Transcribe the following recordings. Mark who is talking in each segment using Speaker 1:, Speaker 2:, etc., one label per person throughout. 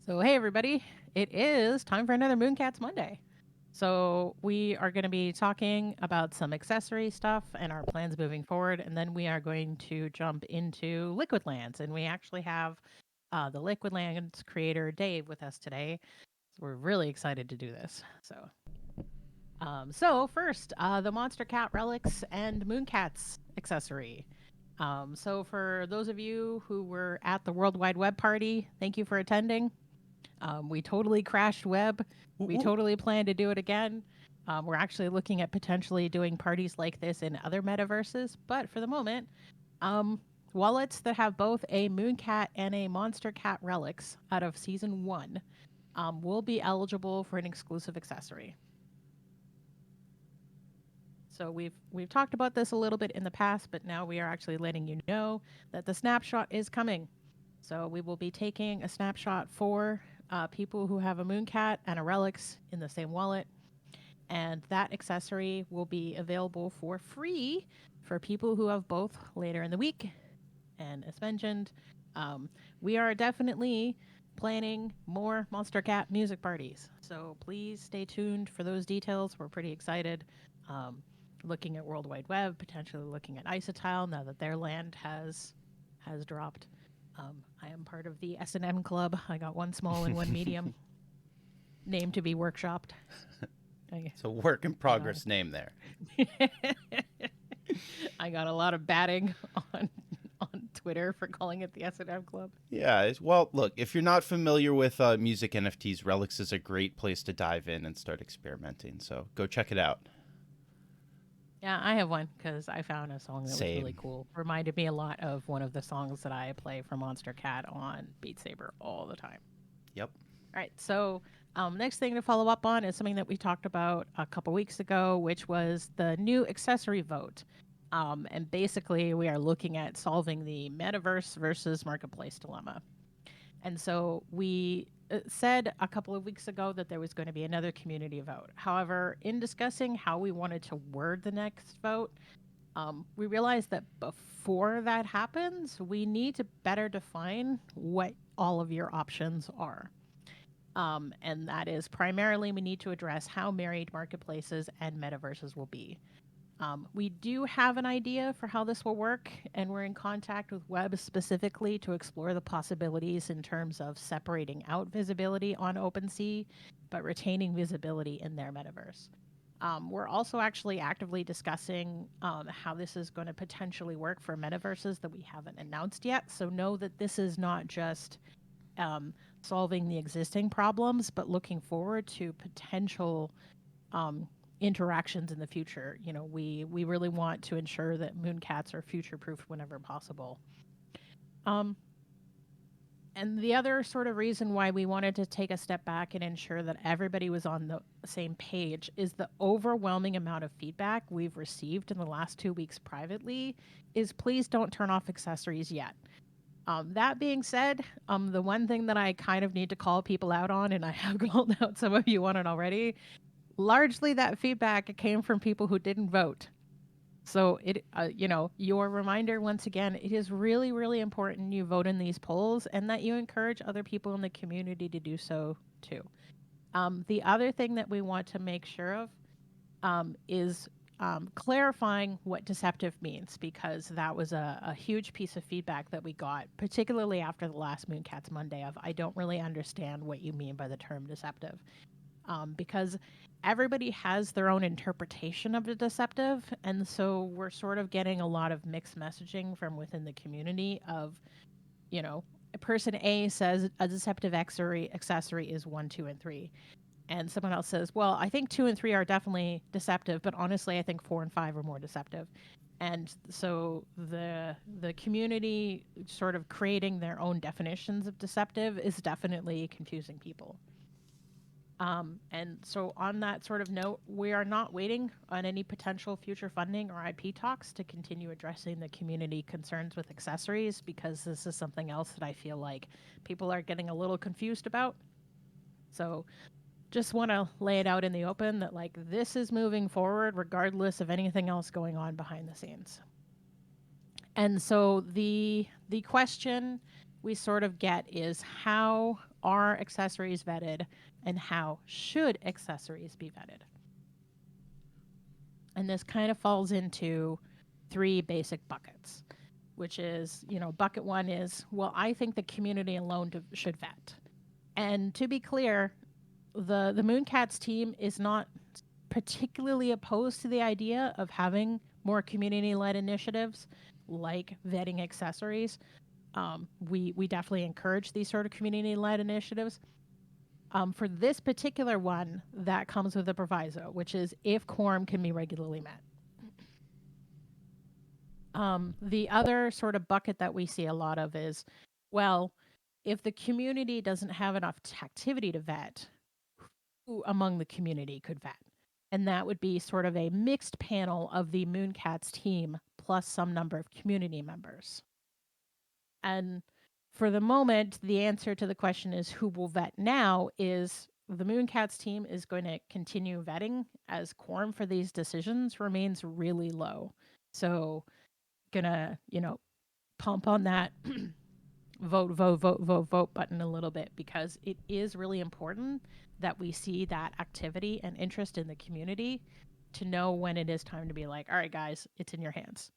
Speaker 1: So, hey everybody, it is time for another Mooncats Monday. So, we are going to be talking about some accessory stuff and our plans moving forward, and then we are going to jump into Liquid Lands. And we actually have the Liquid Lands creator Dave with us today. So, we're really excited to do this. So first, the Monster Cat relics and Mooncats accessory. So, for those of you who were at the World Wide Web party, thank you for attending. We totally crashed web. We totally plan to do it again. We're actually looking at potentially doing parties like this in other metaverses, but for the moment, wallets that have both a Mooncat and a Monster Cat relics out of season 1 will be eligible for an exclusive accessory. So we've talked about this a little bit in the past, but now we are actually letting you know that the snapshot is coming. So we will be taking a snapshot for people who have a Mooncat and a relics in the same wallet, and that accessory will be available for free for people who have both later in the week. And as mentioned, we are definitely planning more Monster Cat music parties. So please stay tuned for those details. We're pretty excited. Looking at World Wide Web, potentially looking at Isotile now that their land has dropped. I am part of the S&M club. I got one small and one medium. Name to be workshopped.
Speaker 2: It's a work in progress name there.
Speaker 1: I got a lot of batting on Twitter for calling it the S&M club.
Speaker 2: Yeah, well, look, if you're not familiar with music NFTs, Relics is a great place to dive in and start experimenting. So go check it out.
Speaker 1: Yeah, I have one because I found a song that was really cool. Reminded me a lot of one of the songs that I play for Monster Cat on Beat Saber all the time.
Speaker 2: Yep.
Speaker 1: All right, so next thing to follow up on is something that we talked about a couple weeks ago, which was the new accessory vote. And basically, we are looking at solving the metaverse versus marketplace dilemma. And so we said a couple of weeks ago that there was going to be another community vote. However, in discussing how we wanted to word the next vote, we realized that before that happens, we need to better define what all of your options are. And that is primarily we need to address how married marketplaces and metaverses will be. We do have an idea for how this will work, and we're in contact with Web specifically to explore the possibilities in terms of separating out visibility on OpenSea, but retaining visibility in their metaverse. We're also actually actively discussing how this is going to potentially work for metaverses that we haven't announced yet. So know that this is not just solving the existing problems, but looking forward to potential interactions in the future. You know, we really want to ensure that Mooncats are future-proofed whenever possible. And the other sort of reason why we wanted to take a step back and ensure that everybody was on the same page is the overwhelming amount of feedback we've received in the last 2 weeks privately is please don't turn off accessories yet. That being said, the one thing that I kind of need to call people out on, and I have called out some of you on it already, largely that feedback came from people who didn't vote. So your reminder once again, it is really, really important you vote in these polls and that you encourage other people in the community to do so too. The other thing that we want to make sure of is clarifying what deceptive means, because that was a huge piece of feedback that we got, particularly after the last Mooncats Monday of, I don't really understand what you mean by the term deceptive. Because everybody has their own interpretation of the deceptive. And so we're sort of getting a lot of mixed messaging from within the community of, person A says a deceptive accessory is 1, 2, and 3. And someone else says, well, I think 2 and 3 are definitely deceptive, but honestly, I think 4 and 5 are more deceptive. And so the community sort of creating their own definitions of deceptive is definitely confusing people. And so on that sort of note, we are not waiting on any potential future funding or IP talks to continue addressing the community concerns with accessories, because this is something else that I feel like people are getting a little confused about. So just want to lay it out in the open that this is moving forward regardless of anything else going on behind the scenes. And so the question we sort of get is how are accessories vetted and how should accessories be vetted? And this kind of falls into three basic buckets, which is, bucket one is, well, I think the community alone should vet. And to be clear, the Mooncats team is not particularly opposed to the idea of having more community-led initiatives like vetting accessories. We definitely encourage these sort of community-led initiatives. For this particular one, that comes with a proviso, which is if quorum can be regularly met. The other sort of bucket that we see a lot of is, well, if the community doesn't have enough activity to vet, who among the community could vet? And that would be sort of a mixed panel of the Mooncats team plus some number of community members. And for the moment, the answer to the question is who will vet now is the Mooncats team is going to continue vetting as quorum for these decisions remains really low. So gonna, pump on that vote button a little bit because it is really important that we see that activity and interest in the community to know when it is time to be like, all right, guys, it's in your hands.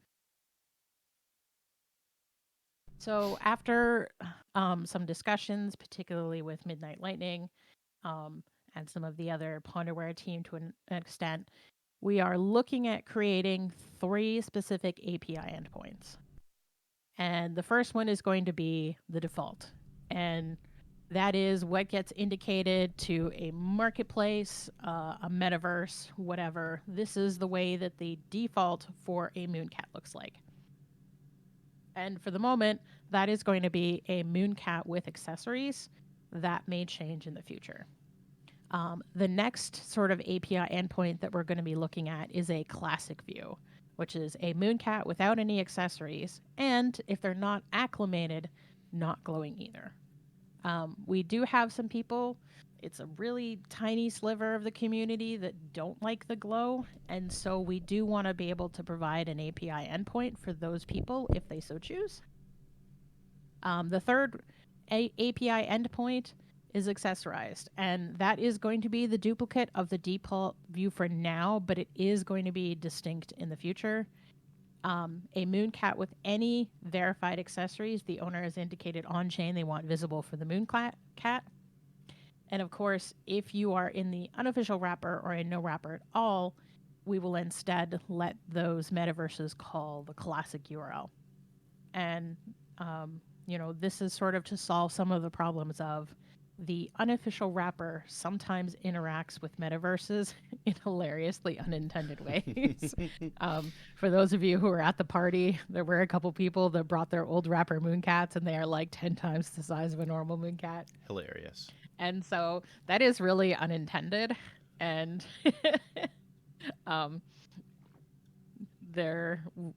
Speaker 1: So after some discussions, particularly with Midnight Lightning and some of the other Ponderware team to an extent, we are looking at creating 3 specific API endpoints. And the first one is going to be the default. And that is what gets indicated to a marketplace, a metaverse, whatever. This is the way that the default for a MoonCat looks like. And for the moment, that is going to be a MoonCat with accessories. That may change in the future. The next sort of API endpoint that we're going to be looking at is a classic view, which is a MoonCat without any accessories, and if they're not acclimated, not glowing either. We do have some people, it's a really tiny sliver of the community that don't like the glow, and so we do want to be able to provide an API endpoint for those people if they so choose. The third API endpoint is accessorized, and that is going to be the duplicate of the default view for now, but it is going to be distinct in the future. A MoonCat with any verified accessories the owner has indicated on chain they want visible for the MoonCat. And of course, if you are in the unofficial wrapper or in no wrapper at all, we will instead let those metaverses call the classic URL. And, this is sort of to solve some of the problems of the unofficial wrapper sometimes interacts with metaverses in hilariously unintended ways. For those of you who were at the party, there were a couple people that brought their old wrapper Mooncats, and they are like 10 times the size of a normal Mooncat.
Speaker 2: Hilarious.
Speaker 1: And so that is really unintended. And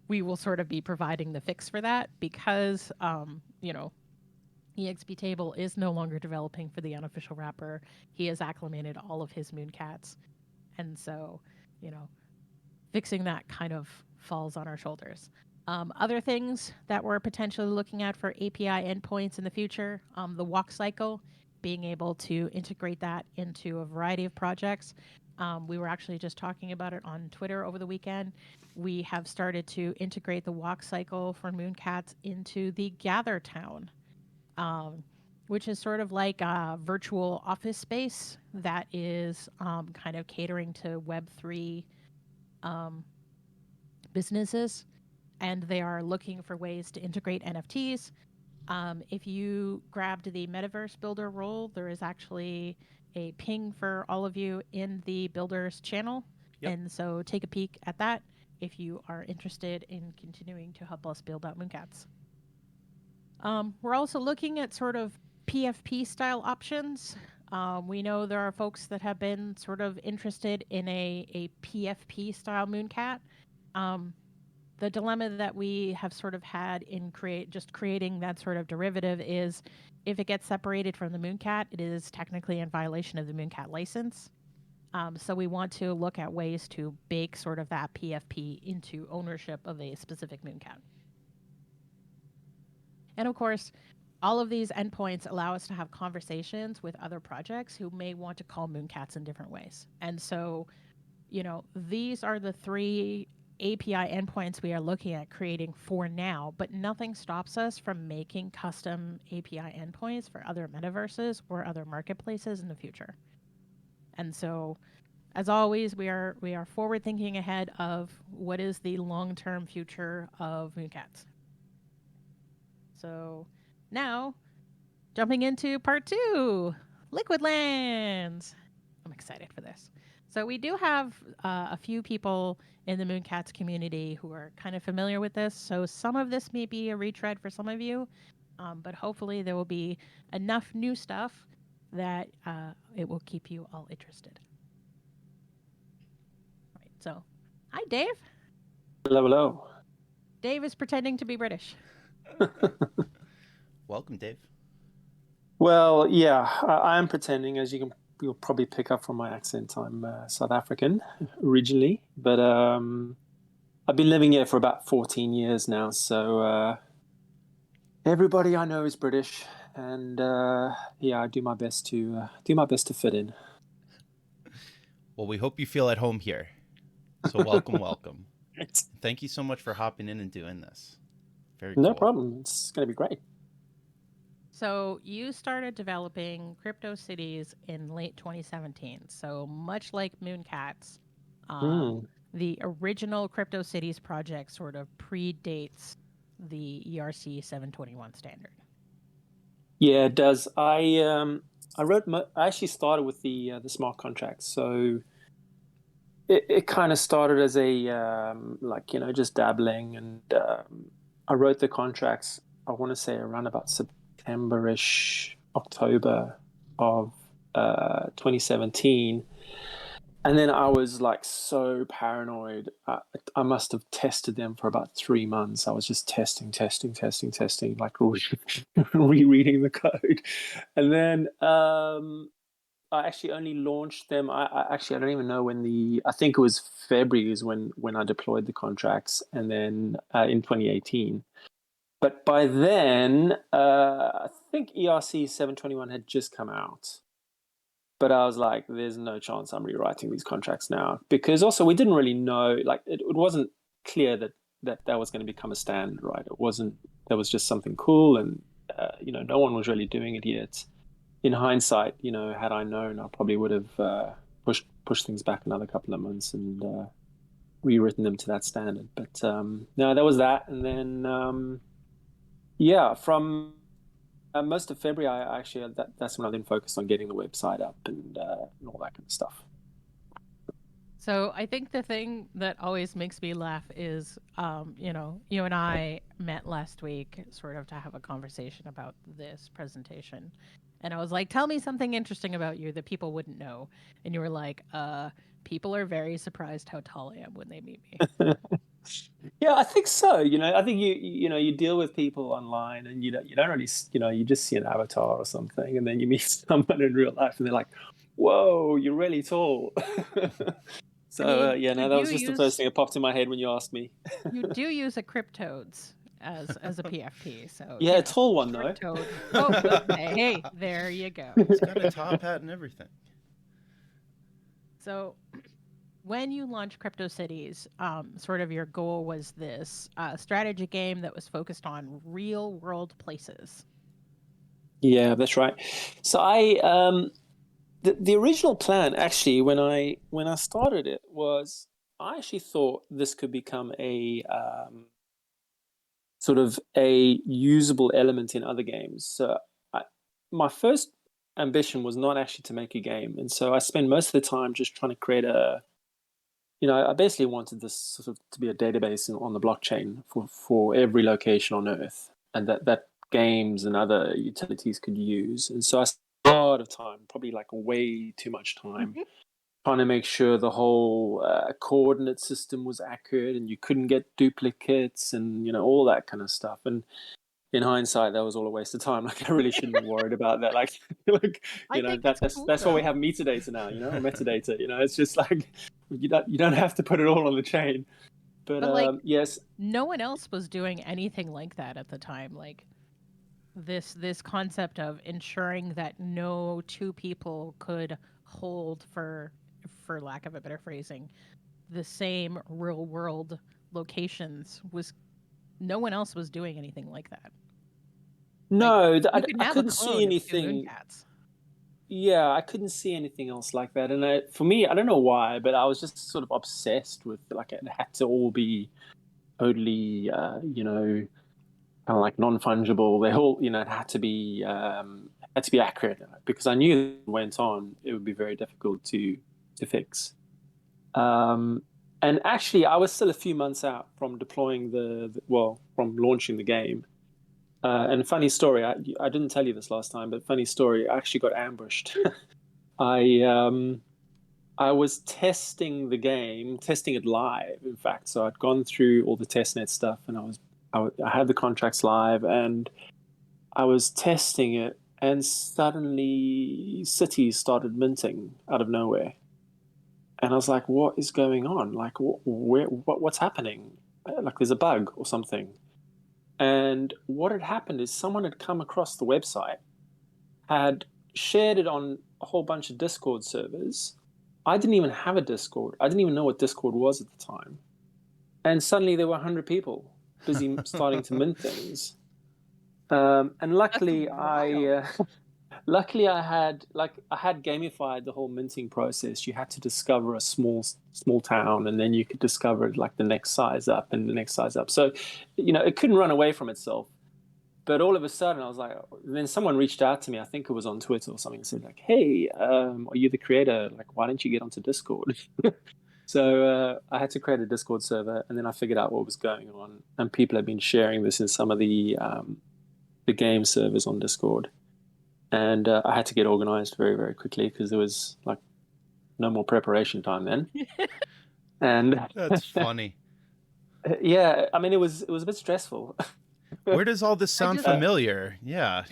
Speaker 1: we will sort of be providing the fix for that because, EXP Table is no longer developing for the unofficial wrapper. He has acclimated all of his Mooncats. And so, fixing that kind of falls on our shoulders. Other things that we're potentially looking at for API endpoints in the future, the walk cycle, being able to integrate that into a variety of projects. We were actually just talking about it on Twitter over the weekend. We have started to integrate the walk cycle for Mooncats into the Gather Town, which is sort of like a virtual office space that is kind of catering to Web3 businesses. And they are looking for ways to integrate NFTs. If you grabbed the Metaverse Builder role, there is actually a ping for all of you in the Builders channel.
Speaker 2: Yep.
Speaker 1: And so take a peek at that if you are interested in continuing to help us build out Mooncats. We're also looking at sort of PFP style options. We know there are folks that have been sort of interested in a PFP style Mooncat. The dilemma that we have sort of had in creating that sort of derivative is if it gets separated from the Mooncat, it is technically in violation of the Mooncat license. So we want to look at ways to bake sort of that PFP into ownership of a specific Mooncat. And of course, all of these endpoints allow us to have conversations with other projects who may want to call Mooncats in different ways. And so, these are the three API endpoints we are looking at creating for now, but nothing stops us from making custom API endpoints for other metaverses or other marketplaces in the future. And so, as always, we are forward thinking ahead of what is the long-term future of Mooncats. So, now jumping into part 2, Liquid Lands. I'm excited for this. So we do have a few people in the Mooncats community who are kind of familiar with this. So some of this may be a retread for some of you, but hopefully there will be enough new stuff that it will keep you all interested. All right, so hi, Dave.
Speaker 3: Hello, hello.
Speaker 1: Dave is pretending to be British.
Speaker 2: Welcome, Dave.
Speaker 3: Well, yeah, I am pretending, as you'll probably pick up from my accent. I'm South African originally, but I've been living here for about 14 years now. So everybody I know is British, and yeah, I do my best to fit in.
Speaker 2: Well, we hope you feel at home here. So welcome, welcome.
Speaker 3: Thanks.
Speaker 2: Thank you so much for hopping in and doing this. Very
Speaker 3: No
Speaker 2: cool.
Speaker 3: problem. It's going to be great.
Speaker 1: So you started developing Crypto Cities in late 2017. So much like Mooncats, the original Crypto Cities project sort of predates the ERC 721 standard.
Speaker 3: Yeah, it does. I actually started with the smart contracts. So it kind of started as a just dabbling, and I wrote the contracts. I want to say around about September-ish, October of 2017. And then I was like so paranoid. I must have tested them for about 3 months. I was just testing, like rereading the code. And then I actually only launched them. I don't even know when I think it was February is when I deployed the contracts, and then in 2018. But by then, I think ERC 721 had just come out. But I was like, there's no chance I'm rewriting these contracts now. Because also we didn't really know, like it wasn't clear that was going to become a standard, right? It wasn't, that was just something cool, and, no one was really doing it yet. In hindsight, had I known, I probably would have pushed things back another couple of months and rewritten them to that standard. But no, that was that. And then, from most of February, that's when I then focused on getting the website up and all that kind of stuff.
Speaker 1: So I think the thing that always makes me laugh is, you and I met last week sort of to have a conversation about this presentation. And I was like, tell me something interesting about you that people wouldn't know. And you were like, people are very surprised how tall I am when they meet me.
Speaker 3: Yeah, I think so. I think you deal with people online, and you don't really, you just see an avatar or something, and then you meet someone in real life, and they're like, "Whoa, you're really tall." So that was just the first thing that popped in my head when you asked me.
Speaker 1: You do use a Cryptodes as a PFP, so
Speaker 3: yeah, a tall one though.
Speaker 1: Oh, hey, there you go.
Speaker 2: It's got a top hat and everything.
Speaker 1: So, when you launched Crypto Cities, sort of your goal was this strategy game that was focused on real world places.
Speaker 3: Yeah, that's right. So the original plan, actually, when I started it, was I actually thought this could become a sort of a usable element in other games. So my first ambition was not actually to make a game, and so I spent most of the time just trying to create I basically wanted this sort of to be a database on the blockchain for every location on Earth, and that games and other utilities could use. And so I spent a lot of time, probably like way too much time, trying to make sure the whole coordinate system was accurate and you couldn't get duplicates and all that kind of stuff. And in hindsight, that was all a waste of time. Like, I really shouldn't have worried about that. That's why we have metadata now, or metadata. It's just like you don't have to put it all on the chain. But yes,
Speaker 1: no one else was doing anything like that at the time. Like, This concept of ensuring that no two people could hold, for lack of a better phrasing, the same real world locations was, no one else was doing anything like that. Like,
Speaker 3: No,
Speaker 1: you can
Speaker 3: I
Speaker 1: have a
Speaker 3: couldn't see
Speaker 1: clone of two
Speaker 3: anything.
Speaker 1: Mooncats.
Speaker 3: Yeah, I couldn't see anything else like that. And for me, I don't know why, but I was just sort of obsessed with like it had to all be totally, kind of like non-fungible. They all, it had to be accurate because I knew if it went on, it would be very difficult to fix. Um, and actually, I was still a few months out from deploying from launching the game. And funny story, I didn't tell you this last time, but funny story, I actually got ambushed. I I was testing the game, testing it live, in fact. So I'd gone through all the testnet stuff, and I had the contracts live, and I was testing it, and suddenly cities started minting out of nowhere, and I was like, "What is going on? Like, what's happening? Like, there's a bug or something." And what had happened is someone had come across the website, had shared it on a whole bunch of Discord servers. I didn't even have a Discord. I didn't even know what Discord was at the time. And suddenly there were 100 people busy starting to mint things. And
Speaker 1: That's
Speaker 3: luckily,
Speaker 1: wild.
Speaker 3: luckily I had gamified the whole minting process. You had to discover a small town, and then you could discover like the next size up and the next size up. So, it couldn't run away from itself. But all of a sudden, I was like, then someone reached out to me. I think it was on Twitter or something, and said like, "Hey, are you the creator? Like, why don't you get onto Discord?" So I had to create a Discord server, and then I figured out what was going on. And people have been sharing this in some of the game servers on Discord, and I had to get organized very, very quickly because there was like no more preparation time then. And
Speaker 2: That's funny.
Speaker 3: yeah, I mean, it was a bit stressful.
Speaker 2: Where does all this
Speaker 1: I
Speaker 2: sound
Speaker 1: just
Speaker 2: familiar? Yeah.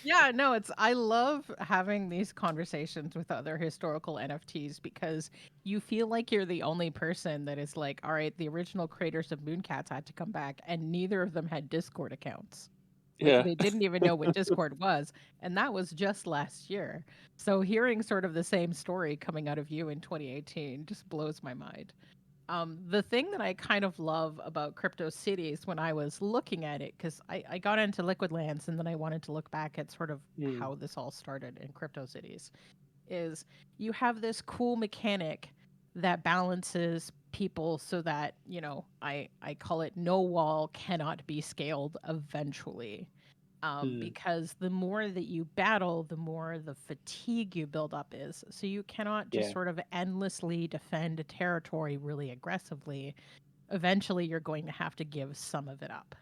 Speaker 1: Yeah, no, I love having these conversations with other historical NFTs because you feel like you're the only person that is like, all right, the original creators of Mooncats had to come back and neither of them had Discord accounts. Like
Speaker 3: Yeah.
Speaker 1: they didn't even know what Discord was, and that was just last year. So hearing sort of the same story coming out of you in 2018 just blows my mind. The thing that I kind of love about Crypto Cities when I was looking at it, because I got into Liquid Lands and then I wanted to look back at sort of
Speaker 3: Mm,
Speaker 1: how this all started in Crypto Cities, is you have this cool mechanic that balances people so that, I call it no wall cannot be scaled eventually,
Speaker 3: mm,
Speaker 1: because the more that you battle, the more the fatigue you build up is. So you cannot just
Speaker 3: yeah.
Speaker 1: sort of endlessly defend a territory really aggressively. Eventually, you're going to have to give some of it up.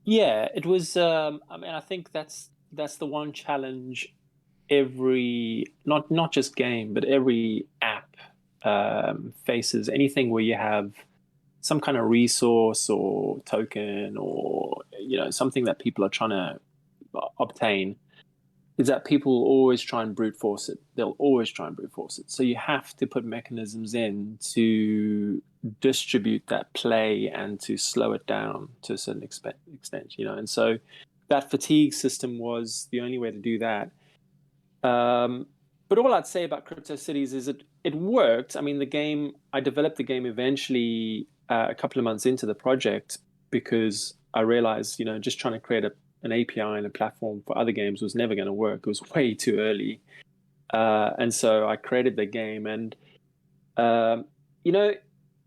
Speaker 3: Yeah, it was. I mean, I think that's the one challenge every not just game, but every app faces. Anything where you have some kind of resource or token or something that people are trying to obtain is that people always try and brute force it. They'll always try and brute force it. So you have to put mechanisms in to distribute that play and to slow it down to a certain extent. And so that fatigue system was the only way to do that. Um, but all I'd say about Crypto Cities is it worked. I mean, I developed the game eventually a couple of months into the project because I realized, just trying to create an API and a platform for other games was never going to work. It was way too early. And so I created the game, and um, you know,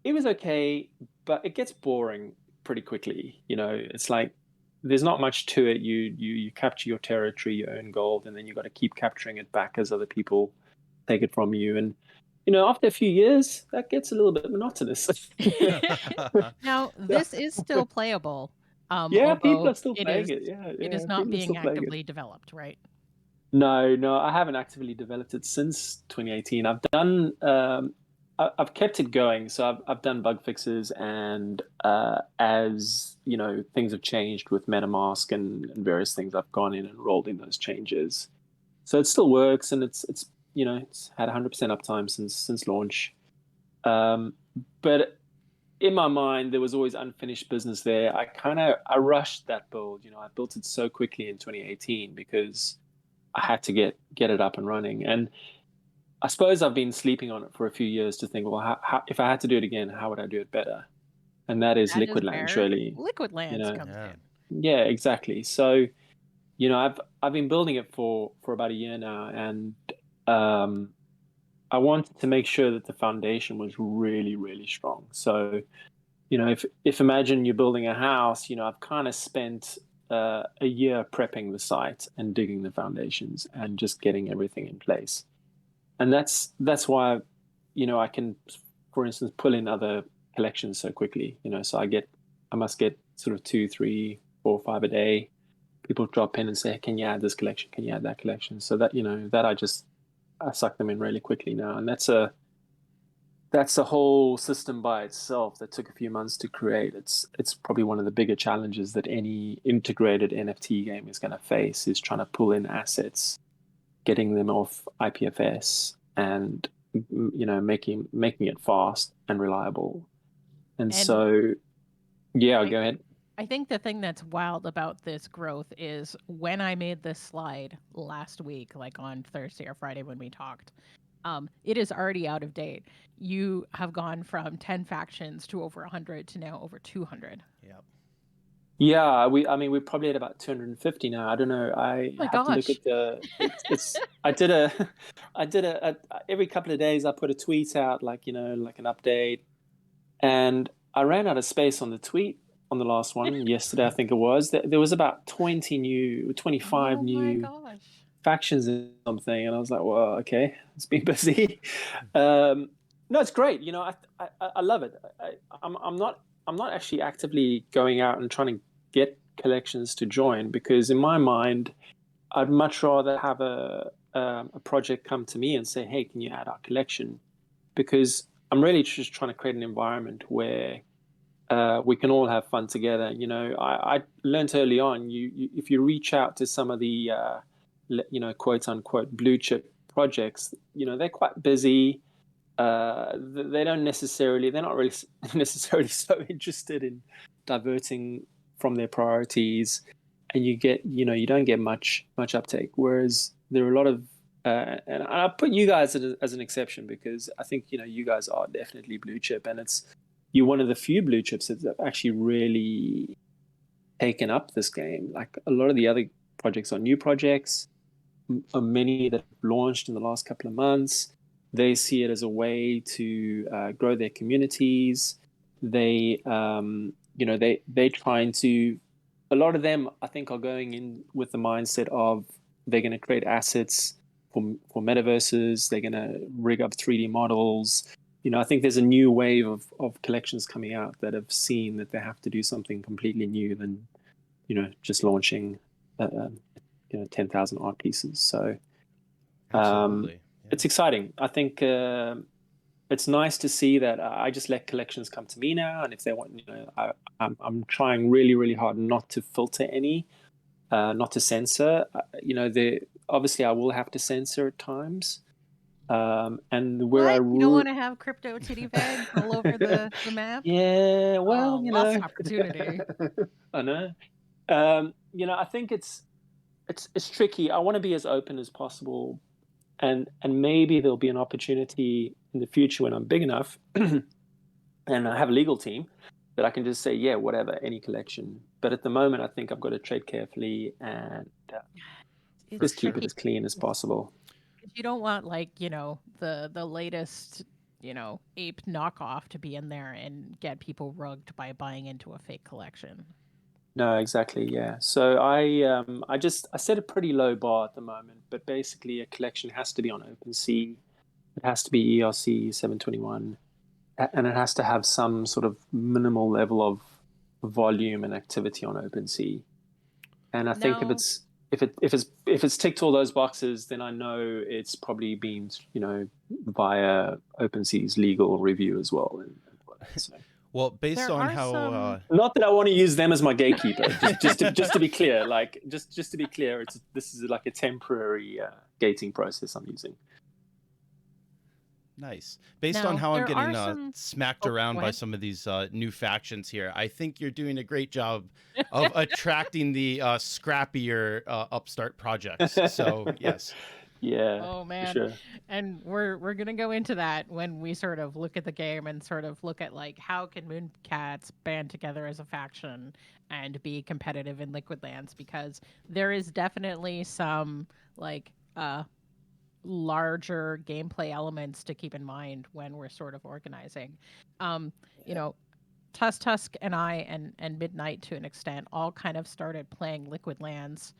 Speaker 3: it was okay, but it gets boring pretty quickly. It's like there's not much to it. You capture your territory, you earn gold, and then you got to keep capturing it back as other people take it from you. And after a few years, that gets a little bit monotonous.
Speaker 1: Now, this is still playable,
Speaker 3: Yeah, people
Speaker 1: although
Speaker 3: are still playing it. Yeah,
Speaker 1: it is
Speaker 3: yeah,
Speaker 1: not
Speaker 3: people are still
Speaker 1: being
Speaker 3: playing it.
Speaker 1: actively developed, right?
Speaker 3: No, no, I haven't actively developed it since 2018. I've kept it going. So I've done bug fixes, and as things have changed with MetaMask and various things, I've gone in and rolled in those changes. So it still works, and it's had 100% uptime since launch. Um, but in my mind, there was always unfinished business there. I rushed that build. I built it so quickly in 2018 because I had to get it up and running. And I suppose I've been sleeping on it for a few years to think, well, how if I had to do it again, how would I do it better? And that is
Speaker 1: That is
Speaker 3: Liquidlands,
Speaker 1: where
Speaker 3: really.
Speaker 1: Liquidlands comes
Speaker 2: Yeah.
Speaker 1: in.
Speaker 3: Yeah, exactly. So, I've been building it for about a year now, and I wanted to make sure that the foundation was really, really strong. So, if imagine you're building a house, I've kind of spent a year prepping the site and digging the foundations and just getting everything in place. And that's why, I can, for instance, pull in other collections so quickly. So I must get sort of 2, 3, 4, 5 a day. People drop in and say, can you add this collection? Can you add that collection? So that, that I suck them in really quickly now. And that's a whole system by itself that took a few months to create. It's probably one of the bigger challenges that any integrated NFT game is going to face, is trying to pull in assets, getting them off IPFS, and making it fast and reliable. And so, yeah, go ahead.
Speaker 1: I think the thing that's wild about this growth is when I made this slide last week, like on Thursday or Friday when we talked, it is already out of date. You have gone from 10 factions to over 100 to now over 200.
Speaker 2: Yep.
Speaker 3: Yeah, we're probably at about 250 now. I don't know. I
Speaker 1: my
Speaker 3: have to look
Speaker 1: gosh.
Speaker 3: at it's I did a every couple of days I put a tweet out, like an update, and I ran out of space on the tweet on the last one yesterday. I think it was. There was about 25
Speaker 1: Oh my
Speaker 3: new
Speaker 1: gosh.
Speaker 3: factions or something, and I was like, well, okay, it's been busy. No, it's great. I love it. I'm not actually actively going out and trying to get collections to join, because in my mind, I'd much rather have a project come to me and say, hey, can you add our collection? Because I'm really just trying to create an environment where we can all have fun together. I learned early on, if you reach out to some of the quote unquote blue chip projects, they're quite busy. They're not really necessarily so interested in diverting from their priorities, and you don't get much uptake. Whereas there are a lot of and I put you guys as an exception, because I think you guys are definitely blue chip, and you're one of the few blue chips that have actually really taken up this game. Like a lot of the other projects are new projects, many that have launched in the last couple of months. They see it as a way to grow their communities. They trying to. A lot of them, I think, are going in with the mindset of they're going to create assets for metaverses. They're going to rig up 3D models. I think there's a new wave of collections coming out that have seen that they have to do something completely new than, just launching, 10,000 art pieces. So,
Speaker 2: Absolutely.
Speaker 3: it's exciting. I think it's nice to see that I just let collections come to me now, and if they want, I'm trying really, really hard not to filter any, not to censor. Obviously I will have to censor at times. And where
Speaker 1: You don't want to have crypto titty bags all over the map?
Speaker 3: Yeah, well,
Speaker 1: lost opportunity.
Speaker 3: I know. I think it's tricky. I want to be as open as possible, and maybe there'll be an opportunity in the future when I'm big enough and I have a legal team that I can just say, yeah, whatever, any collection. But at the moment, I think I've got to tread carefully and just keep it as clean as possible.
Speaker 1: You don't want the latest ape knockoff to be in there and get people rugged by buying into a fake collection.
Speaker 3: No, exactly. Yeah. So I set a pretty low bar at the moment, but basically a collection has to be on OpenSea. It has to be ERC 721, and it has to have some sort of minimal level of volume and activity on OpenSea. And I think if it's ticked all those boxes, then I know it's probably been via OpenSea's legal review as well. So.
Speaker 2: Well, based on how
Speaker 3: not that I want to use them as my gatekeeper, just to be clear, just to be clear, this is like a temporary gating process I'm using.
Speaker 2: Nice. Based on
Speaker 1: Now,
Speaker 2: how I'm
Speaker 1: there
Speaker 2: getting
Speaker 1: are some.
Speaker 2: smacked
Speaker 1: Oh,
Speaker 2: around
Speaker 1: go
Speaker 2: by
Speaker 1: ahead.
Speaker 2: some of these new factions here, I think you're doing a great job of attracting the scrappier upstart projects. So yes.
Speaker 3: Yeah,
Speaker 1: Oh
Speaker 3: for
Speaker 1: man.
Speaker 3: sure.
Speaker 1: And we're gonna go into that when we sort of look at the game and sort of look at like how can Mooncats band together as a faction and be competitive in Liquid Lands, because there is definitely some like larger gameplay elements to keep in mind when we're sort of organizing. Um, you know, Tusk and I and Midnight to an extent all kind of started playing Liquid Lands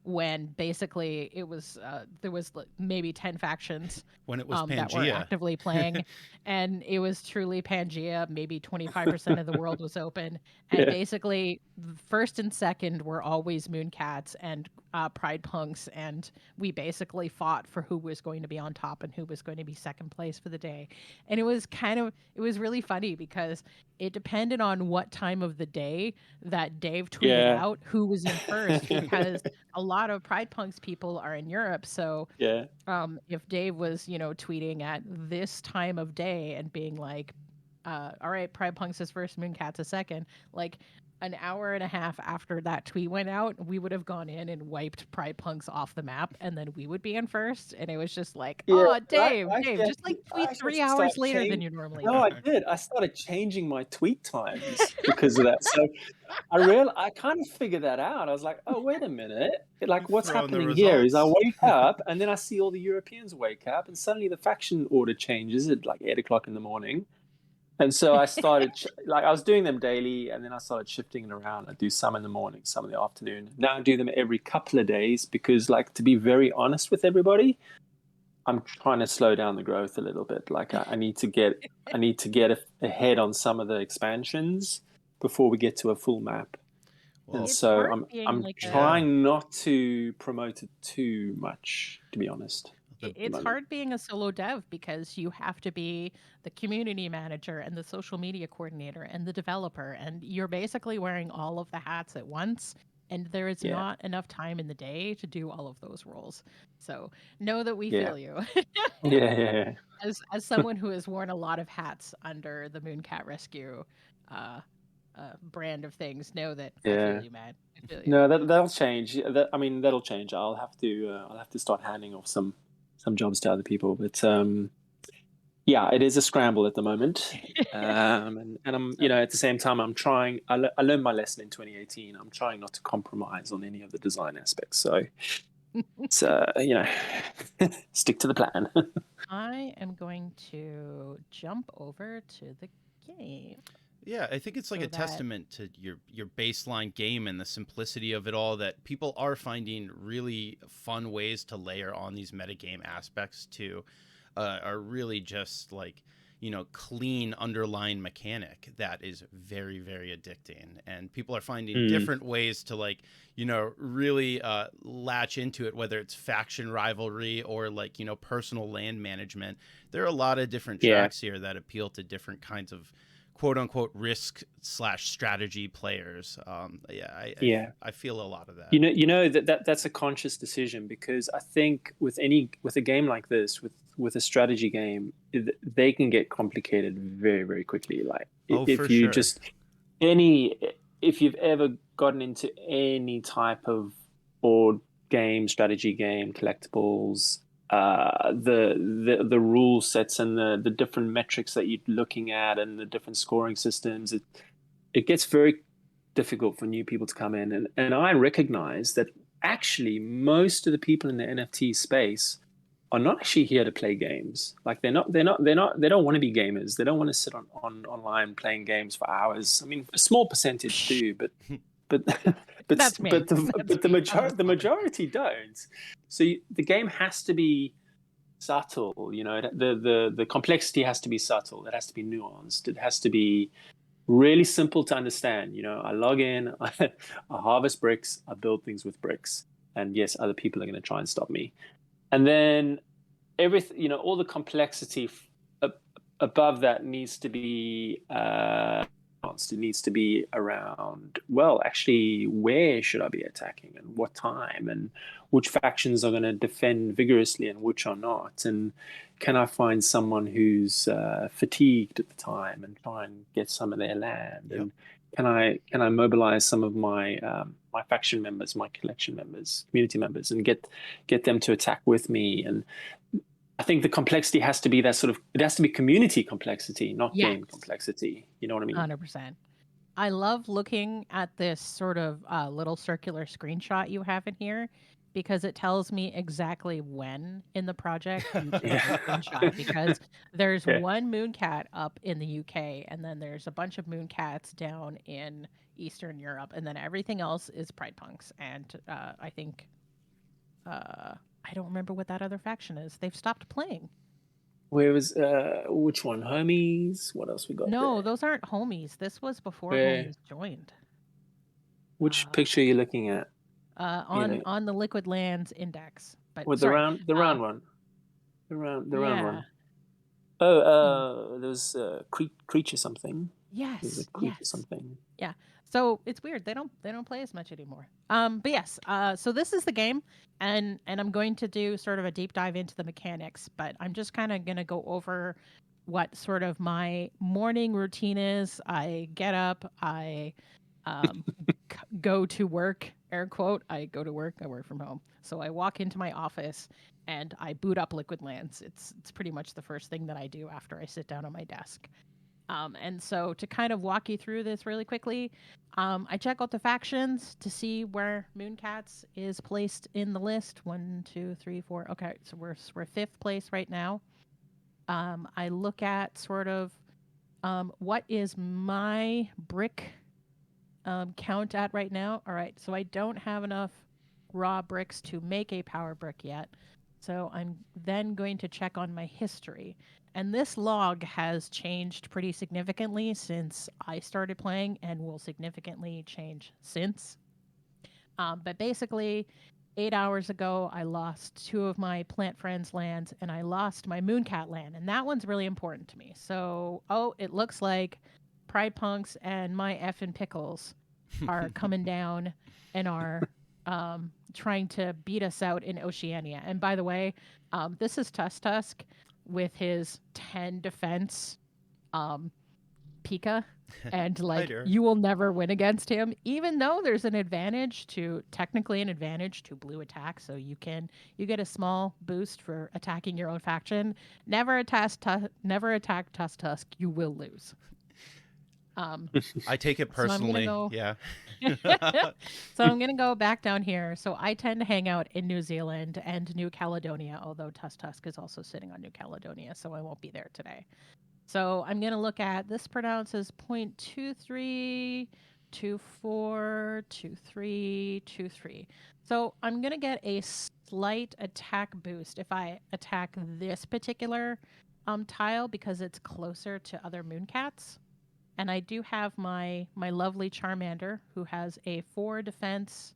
Speaker 1: when basically it was there was maybe 10 factions
Speaker 2: When it was
Speaker 1: that were
Speaker 2: Pangea.
Speaker 1: actively playing, and it was truly Pangea. Maybe 25% of the world was open, and
Speaker 3: Yeah,
Speaker 1: basically first and second were always Mooncats and Pride Punks, and we basically fought for who was going to be on top and who was going to be second place for the day. And it was really funny because it depended on what time of the day that Dave tweeted
Speaker 3: yeah,
Speaker 1: out who was in first, because a lot of Pride Punks people are in Europe. So
Speaker 3: yeah,
Speaker 1: if Dave was, tweeting at this time of day and being like, all right, Pride Punks is first, Mooncats is second, like an hour and a half after that tweet went out, we would have gone in and wiped Pride Punks off the map, and then we would be in first. And it was just like,
Speaker 3: yeah.
Speaker 1: oh,
Speaker 3: I,
Speaker 1: Dave, just like
Speaker 3: I
Speaker 1: tweet
Speaker 3: actually had
Speaker 1: 3
Speaker 3: to start
Speaker 1: hours later than
Speaker 3: changing.
Speaker 1: you normally
Speaker 3: No,
Speaker 1: do.
Speaker 3: I did. I started changing my tweet times because of that. So I kind of figured that out. I was like, oh, wait a minute.
Speaker 2: You
Speaker 3: Like, what's
Speaker 2: throw in the
Speaker 3: happening here is I
Speaker 2: results.
Speaker 3: wake up and then I see all the Europeans wake up, and suddenly the faction order changes at like 8 o'clock in the morning. And so I started, like, I was doing them daily, and then I started shifting it around. I do some in the morning, some in the afternoon. Now I do them every couple of days because, like, to be very honest with everybody, I'm trying to slow down the growth a little bit. Like, I need to get ahead on some of the expansions before we get to a full map. And
Speaker 2: Well,
Speaker 1: It's
Speaker 3: so
Speaker 1: hard
Speaker 3: I'm
Speaker 1: being
Speaker 3: I'm
Speaker 1: like a
Speaker 2: yeah.
Speaker 3: trying not to promote it too much, to be honest,
Speaker 2: The
Speaker 3: at the
Speaker 1: it's
Speaker 3: moment.
Speaker 1: hard being a solo dev because you have to be the community manager and the social media coordinator and the developer, and you're basically wearing all of the hats at once, and there is
Speaker 3: Yeah,
Speaker 1: not enough time in the day to do all of those roles. So know that we
Speaker 3: yeah,
Speaker 1: feel you.
Speaker 3: yeah,
Speaker 1: As
Speaker 3: yeah.
Speaker 1: someone who has worn a lot of hats under the Mooncat Rescue uh, brand of things, know that I feel
Speaker 3: Yeah.
Speaker 1: you, man. I feel you.
Speaker 3: No, that'll change. I mean, that'll change. I'll have to start handing off some jobs to other people. But yeah, it is a scramble at the moment. And I'm,
Speaker 1: So
Speaker 3: at the same time, I'm trying. I learned my lesson in 2018. I'm trying not to compromise on any of the design aspects. So it's stick to the plan.
Speaker 1: I am going to jump over to the game
Speaker 2: Yeah, I think it's like a
Speaker 1: so that
Speaker 2: testament to your baseline game and the simplicity of it all that people are finding really fun ways to layer on these metagame aspects to are really just like clean underlying mechanic that is very very addicting, and people are finding
Speaker 3: Mm,
Speaker 2: different ways to like really latch into it, whether it's faction rivalry or like personal land management. There are a lot of different
Speaker 3: yeah,
Speaker 2: tracks here that appeal to different kinds of quote unquote risk slash strategy players. Yeah,
Speaker 3: yeah.
Speaker 2: I feel a lot of that.
Speaker 3: That's a conscious decision, because I think with a game like this, with a strategy game, they can get complicated very, very quickly. Like,
Speaker 2: Oh, for
Speaker 3: if you
Speaker 2: sure.
Speaker 3: just any if you've ever gotten into any type of board game, strategy game, collectibles, the rule sets and the different metrics that you're looking at and the different scoring systems, it gets very difficult for new people to come in. And I recognize that actually most of the people in the NFT space are not actually here to play games. Like, they don't want to be gamers. They don't want to sit on online playing games for hours. I mean, a small percentage
Speaker 1: Psh,
Speaker 3: do, but
Speaker 1: that's me. That's me. I'm the
Speaker 3: the
Speaker 1: small percentage.
Speaker 3: majority don't. So the game has to be subtle. The complexity has to be subtle. It has to be nuanced. It has to be really simple to understand. I log in, I harvest bricks, I build things with bricks, and yes, other people are going to try and stop me. And then everything, all the complexity above that needs to be It needs to be around, well, actually, where should I be attacking and what time, and which factions are going to defend vigorously and which are not, and can I find someone who's fatigued at the time and try and get some of their land,
Speaker 2: Yep.
Speaker 3: and can I mobilize some of my my faction members, my collection members, community members, and get them to attack with me. And I think the complexity has to be that sort of, it has to be community complexity, not
Speaker 1: Yes.
Speaker 3: game complexity. You know what I mean?
Speaker 1: 100%. I love looking at this sort of little circular screenshot you have in here because it tells me exactly when in the project you took the screenshot. Because there's
Speaker 3: Yeah.
Speaker 1: one Mooncat up in the UK, and then there's a bunch of Mooncats down in Eastern Europe, and then everything else is Pride Punks. And I think I don't remember what that other faction is. They've stopped playing.
Speaker 3: Where was which one? Homies? What else we got
Speaker 1: No,
Speaker 3: there?
Speaker 1: those aren't homies. This was before
Speaker 3: Where?
Speaker 1: homies joined.
Speaker 3: Which picture are you looking at? You know,
Speaker 1: On the Liquid Lands Index. But
Speaker 3: with
Speaker 1: sorry,
Speaker 3: the round one, the round
Speaker 1: yeah,
Speaker 3: one. Oh,
Speaker 1: mm,
Speaker 3: there was creature something. There's a
Speaker 1: yes,
Speaker 3: creature
Speaker 1: yes,
Speaker 3: something.
Speaker 1: yeah. So it's weird they don't play as much anymore. But yes, so this is the game, and I'm going to do sort of a deep dive into the mechanics, but I'm just kind of gonna go over what sort of my morning routine is. I get up, I um, go to work, air quote. I go to work, I work from home. So I walk into my office and I boot up Liquid Lands. It's pretty much the first thing that I do after I sit down on my desk. And so to kind of walk you through this really quickly, I check out the factions to see where Mooncats is placed in the list. 1, 2, 3, 4. Okay, so we're fifth place right now. I look at sort of what is my brick count at right now. All right, so I don't have enough raw bricks to make a power brick yet. So I'm then going to check on my history. And this log has changed pretty significantly since I started playing and will significantly change since. But basically, 8 hours ago, I lost 2 of my plant friends' lands and I lost my Mooncat land. And that one's really important to me. So, it looks like Pride Punks and my effing pickles are coming down and are trying to beat us out in Oceania. And by the way, this is Tusk with his 10 defense Pika. And like
Speaker 2: Fighter.
Speaker 1: you will never win against him, even though there's technically an advantage to blue attack. So you get a small boost for attacking your own faction. Never attack Tusk. You will lose.
Speaker 2: I take it
Speaker 1: So I'm gonna
Speaker 2: personally.
Speaker 1: go.
Speaker 2: Yeah.
Speaker 1: So I'm gonna go back down here. So I tend to hang out in New Zealand and New Caledonia, although Tusk is also sitting on New Caledonia, so I won't be there today. So I'm gonna look at this pronounces 0.23242323. So I'm gonna get a slight attack boost if I attack this particular tile because it's closer to other Mooncats. And I do have my lovely Charmander who has a 4 defense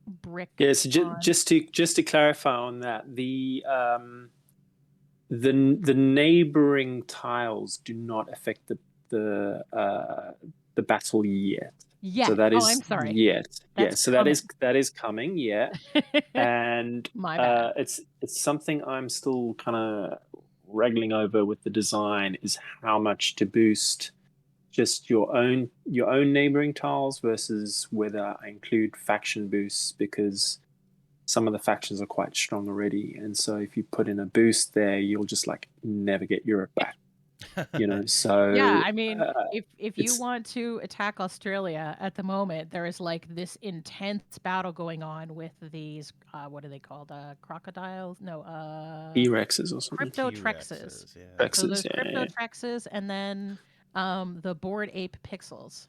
Speaker 1: brick.
Speaker 3: Yeah. So
Speaker 1: on.
Speaker 3: just to clarify on that, the neighboring tiles do not affect the battle yet.
Speaker 1: Yeah.
Speaker 3: So that is
Speaker 1: I'm sorry.
Speaker 3: yet.
Speaker 1: That's
Speaker 3: yeah. So
Speaker 1: coming.
Speaker 3: that is coming. Yeah. And
Speaker 1: My bad.
Speaker 3: it's something I'm still kind of wrangling over with the design, is how much to boost just your own neighboring tiles versus whether I include faction boosts, because some of the factions are quite strong already, and so if you put in a boost there, you'll just like never get Europe back. So
Speaker 1: Yeah, I mean, if you
Speaker 3: it's
Speaker 1: want to attack Australia at the moment, there is like this intense battle going on with these what are they called? Crocodiles? No,
Speaker 3: T-Rexes or something.
Speaker 1: Cryptotrexes.
Speaker 2: Yeah.
Speaker 1: So
Speaker 3: Rexes,
Speaker 1: there's
Speaker 3: yeah.
Speaker 1: Cryptotrexes and then the Bored Ape Pixels.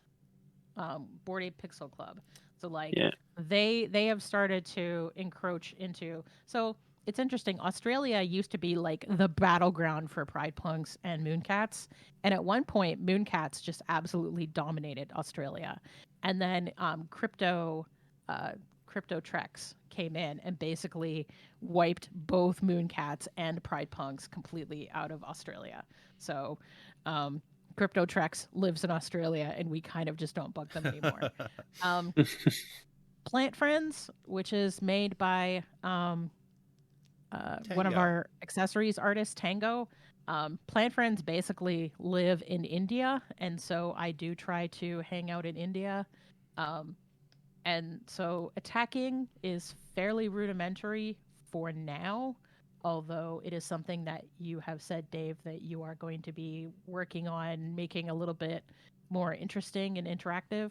Speaker 1: Bored Ape Pixel Club. So like
Speaker 3: Yeah.
Speaker 1: they have started to encroach into. So it's interesting. Australia used to be like the battleground for Pride Punks and Mooncats, and at one point Mooncats just absolutely dominated Australia, and then Crypto Trex came in and basically wiped both Mooncats and Pride Punks completely out of Australia. So CryptoTrex lives in Australia, and we kind of just don't bug them anymore. Plant Friends, which is made by one of
Speaker 2: Tango.
Speaker 1: our accessories artists, Tango. Plant Friends basically live in India, and so I do try to hang out in India. And so attacking is fairly rudimentary for now, although it is something that you have said, Dave, that you are going to be working on making a little bit more interesting and interactive.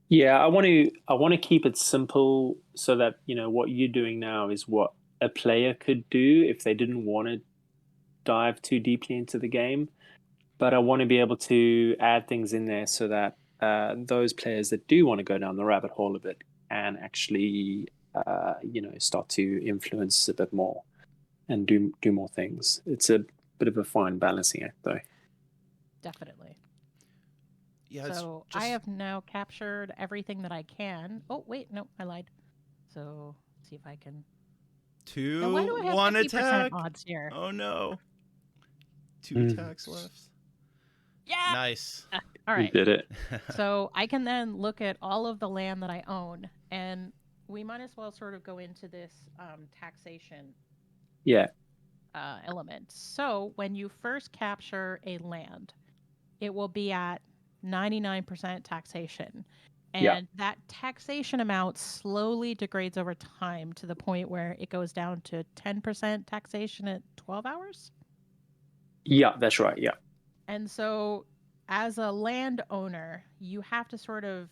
Speaker 3: Yeah, I want to keep it simple so that, what you're doing now is what a player could do if they didn't want to dive too deeply into the game. But I want to be able to add things in there so that those players that do want to go down the rabbit hole a bit can actually, start to influence a bit more and do more things. It's a bit of a fine balancing act, though.
Speaker 1: Definitely.
Speaker 2: Yeah,
Speaker 1: So I have now captured everything that I can. Oh, wait, no, I lied. So see if I can. Now, why do I have
Speaker 2: 2-1
Speaker 1: 50%
Speaker 2: attack.
Speaker 1: odds here?
Speaker 2: Oh no. 2 attacks left.
Speaker 1: Yeah.
Speaker 2: Nice.
Speaker 1: All
Speaker 3: You
Speaker 1: right.
Speaker 3: did it.
Speaker 1: So I can then look at all of the land that I own, and we might as well sort of go into this taxation
Speaker 3: Yeah.
Speaker 1: element. So when you first capture a land, it will be at 99% taxation.
Speaker 3: Yeah.
Speaker 1: And that taxation amount slowly degrades over time to the point where it goes down to 10% taxation at 12 hours.
Speaker 3: Yeah, that's right. Yeah.
Speaker 1: And so, as a landowner, you have to sort of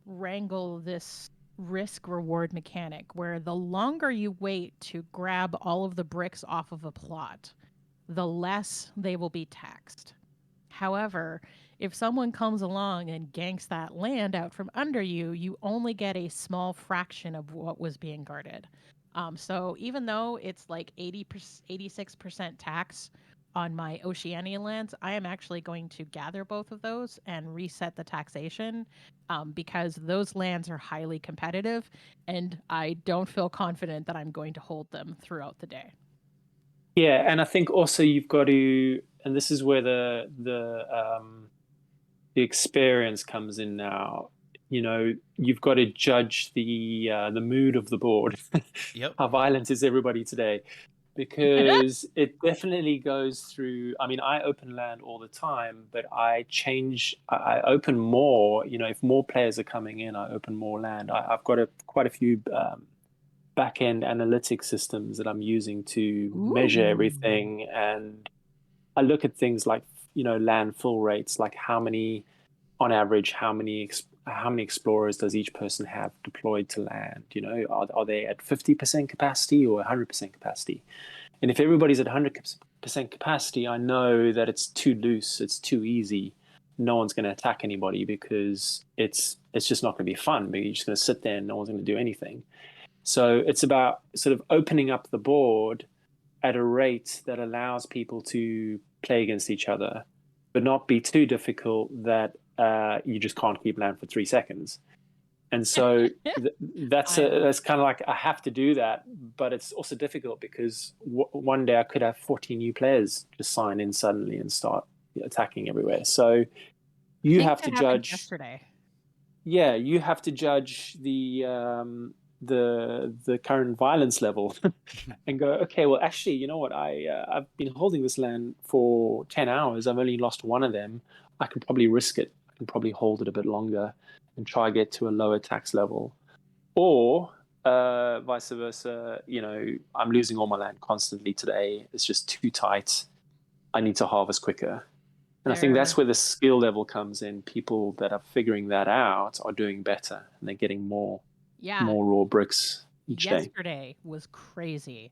Speaker 1: wrangle this risk reward mechanic where the longer you wait to grab all of the bricks off of a plot, the less they will be taxed. However, if someone comes along and ganks that land out from under you, you only get a small fraction of what was being guarded. So even though it's like 86% tax on my Oceania lands, I am actually going to gather both of those and reset the taxation because those lands are highly competitive and I don't feel confident that I'm going to hold them throughout the day.
Speaker 3: Yeah, and I think also you've got to, and this is where the experience comes in now. You've got to judge the mood of the board.
Speaker 2: Yep.
Speaker 3: How violent is everybody today? Because it definitely goes through. I mean, I open land all the time, but I open more. If more players are coming in, I open more land. I've got quite a few back-end analytic systems that I'm using to measure
Speaker 1: Ooh.
Speaker 3: everything, and I look at things like land fill rates, like on average how many explorers does each person have deployed to land. Are they at 50% capacity or 100% capacity? And if everybody's at 100% capacity, I know that it's too loose, it's too easy. No one's going to attack anybody because it's just not going to be fun. You're just going to sit there and no one's going to do anything. So it's about sort of opening up the board at a rate that allows people to play against each other, but not be too difficult that you just can't keep land for 3 seconds. And so that's kind of like I have to do that, but it's also difficult because one day I could have 40 new players just sign in suddenly and start attacking everywhere. So you have to judge.
Speaker 1: Yesterday.
Speaker 3: Yeah, you have to judge the current violence level and go, okay, well, actually, you know what? I've been holding this land for 10 hours. I've only lost one of them. I can probably risk it. I can probably hold it a bit longer and try get to a lower tax level. Or vice versa, I'm losing all my land constantly today. It's just too tight. I need to harvest quicker. And I think that's where the skill level comes in. People that are figuring that out are doing better and they're getting more raw bricks each day.
Speaker 1: Yesterday was crazy.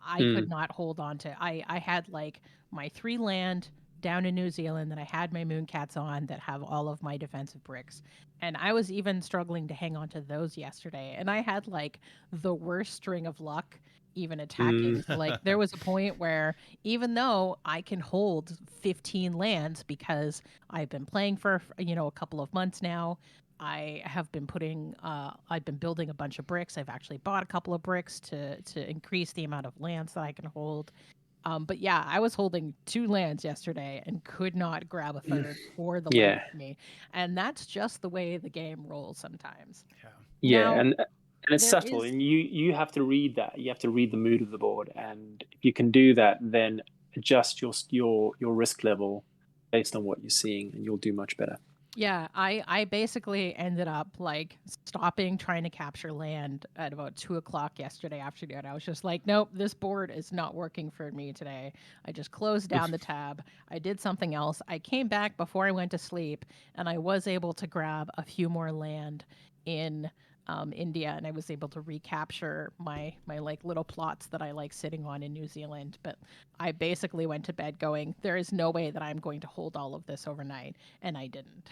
Speaker 1: I could not hold on to. I had like my 3 land down in New Zealand that I had my Mooncats on that have all of my defensive bricks. And I was even struggling to hang on to those yesterday. And I had like the worst string of luck even attacking. So like there was a point where even though I can hold 15 lands because I've been playing for a couple of months now, I have been I've been building a bunch of bricks. I've actually bought a couple of bricks to increase the amount of lands that I can hold. But yeah, I was holding 2 lands yesterday and could not grab a third for the life
Speaker 3: Yeah,
Speaker 1: of me. And that's just the way the game rolls sometimes.
Speaker 2: Yeah.
Speaker 3: yeah,
Speaker 1: Now,
Speaker 3: and it's
Speaker 1: there
Speaker 3: subtle,
Speaker 1: is
Speaker 3: and you have to read that. You have to read the mood of the board, and if you can do that, then adjust your risk level based on what you're seeing, and you'll do much better.
Speaker 1: Yeah, I basically ended up like stopping trying to capture land at about 2 o'clock yesterday afternoon. I was just like, nope, this board is not working for me today. I just closed down the tab. I did something else. I came back before I went to sleep, and I was able to grab a few more land in India, and I was able to recapture my like little plots that I like sitting on in New Zealand. But I basically went to bed going, there is no way that I'm going to hold all of this overnight, and I didn't.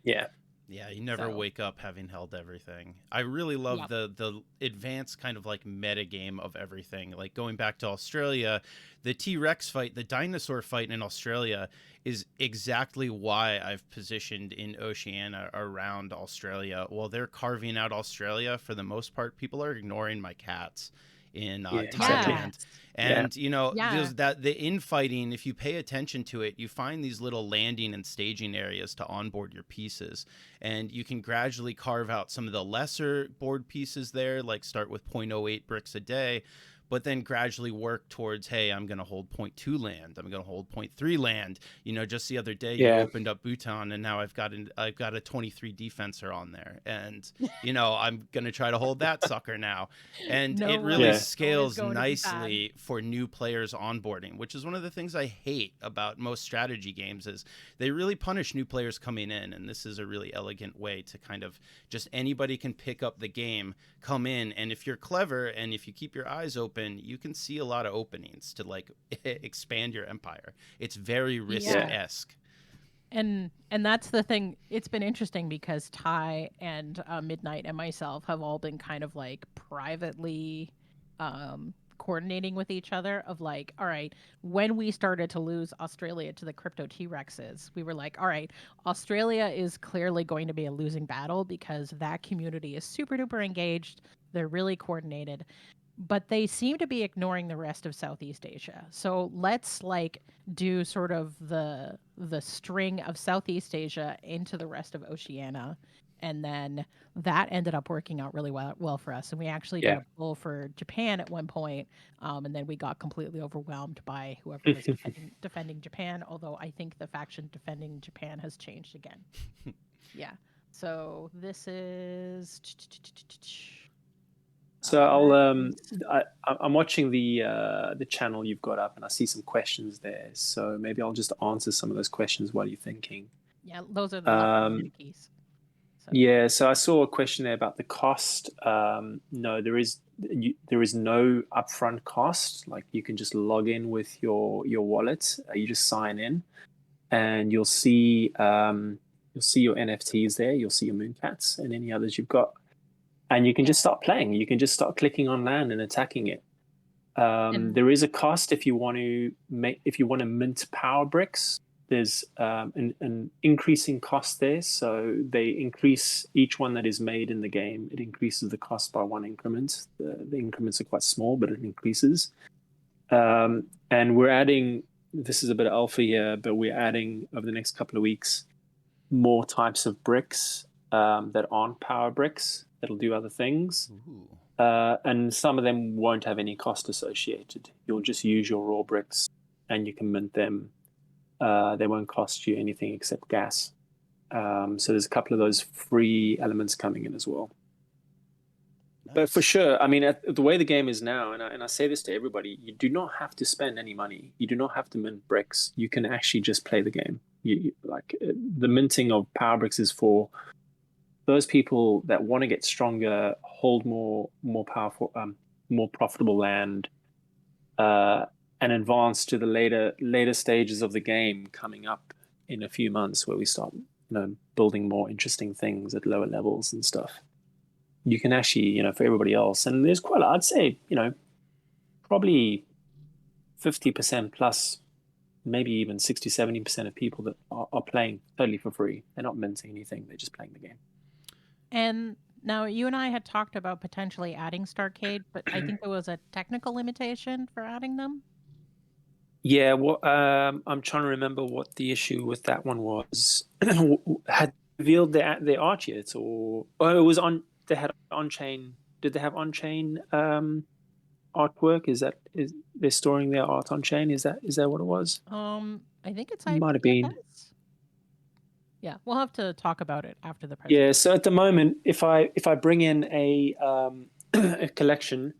Speaker 3: Yeah,
Speaker 2: Yeah, you never
Speaker 1: So,
Speaker 2: wake up having held everything. I really love
Speaker 1: yep.
Speaker 2: the advanced kind of like meta game of everything. Like going back to Australia, the T-Rex fight, the dinosaur fight in Australia is exactly why I've positioned in Oceania around Australia. While they're carving out Australia, for the most part, people are ignoring my cats in
Speaker 3: yeah, exactly.
Speaker 2: Thailand.
Speaker 1: Yes.
Speaker 3: Yeah,
Speaker 2: And you know,
Speaker 1: Yeah.
Speaker 2: there's that the infighting, if you pay attention to it, you find these little landing and staging areas to onboard your pieces. And you can gradually carve out some of the lesser board pieces there, like start with 0.08 bricks a day, but then gradually work towards, hey, I'm going to hold zero point 0.2 land, I'm going to hold 0.3 land. You know, just the other day you
Speaker 3: yeah,
Speaker 2: opened up Bhutan, and now I've got a 23 defensor on there, and you know, I'm going to try to hold that sucker now. And
Speaker 1: No
Speaker 2: it really
Speaker 3: yeah,
Speaker 1: one is
Speaker 2: scales
Speaker 1: going to be bad.
Speaker 2: nicely for new players onboarding, which is one of the things I hate about most strategy games is they really punish new players coming in, and this is a really elegant way to kind of just anybody can pick up the game, come in, and if you're clever and if you keep your eyes open, you can see a lot of openings to like expand your empire. It's very
Speaker 1: Yeah.
Speaker 3: yeah,
Speaker 2: risk-esque.
Speaker 1: And that's the thing. It's been interesting because Ty and Midnight and myself have all been kind of like privately coordinating with each other of like, all right, when we started to lose Australia to the crypto T-Rexes, we were like, all right, Australia is clearly going to be a losing battle because that community is super duper engaged. They're really coordinated, but they seem to be ignoring the rest of Southeast Asia. So let's like do sort of the string of Southeast Asia into the rest of Oceania, and then that ended up working out really well for us. And we actually did
Speaker 3: yeah.
Speaker 1: a poll for Japan at one point, and then we got completely overwhelmed by whoever was defending Japan. Although I think the faction defending Japan has changed again. Yeah. So this is.
Speaker 3: So I'll
Speaker 1: That is
Speaker 3: I'm watching the channel you've got up, and I see some questions there. So maybe I'll just answer some of those questions while you're thinking.
Speaker 1: Yeah, those are the lucky
Speaker 3: Um,
Speaker 1: stickies. So
Speaker 3: yeah, so I saw a question there about the cost. No, there is no upfront cost. Like you can just log in with your wallet. You just sign in, and you'll see your NFTs there. You'll see your Mooncats and any others you've got, and you can
Speaker 1: yeah,
Speaker 3: just start playing. You can just start clicking on land and attacking it.
Speaker 1: and
Speaker 3: There is a cost if you want to mint power bricks. There's an increasing cost there, so they increase each one that is made in the game. It increases the cost by one increment. The increments are quite small, but it increases. And we're adding. This is a bit of alpha here, but we're adding over the next couple of weeks more types of bricks that aren't power bricks that'll do other things.
Speaker 2: Ooh.
Speaker 3: And some of them won't have any cost associated. You'll just use your raw bricks and you can mint them. They won't cost you anything except gas. So there's a couple of those free elements coming in as well. But for
Speaker 2: Nice.
Speaker 3: sure, I mean, the way the game is now, and I say this to everybody, you do not have to spend any money. You do not have to mint bricks. You can actually just play the game. Like the minting of power bricks is for those people that want to get stronger, hold more powerful, more profitable land, uh, and advance to the later stages of the game coming up in a few months, where we start, building more interesting things at lower levels and stuff. You can actually, for everybody else, and there's quite, I'd say, probably 50% plus, maybe even 60-70% of people that are playing totally for free. They're not minting anything, they're just playing the game.
Speaker 1: and now you and I had talked about potentially adding Starcade, but I think there was a technical limitation for adding them.
Speaker 3: Yeah, well, I'm trying to remember what the issue with that one was. Had revealed their art yet, or it was on? They had on-chain. Did they have on-chain artwork? Is they're storing their art on chain? Is that what it was?
Speaker 1: I think it's
Speaker 3: Might have been.
Speaker 1: IPFS. Yeah, we'll have to talk about it after the presentation.
Speaker 3: Yeah. So at the moment, if I bring in a a collection,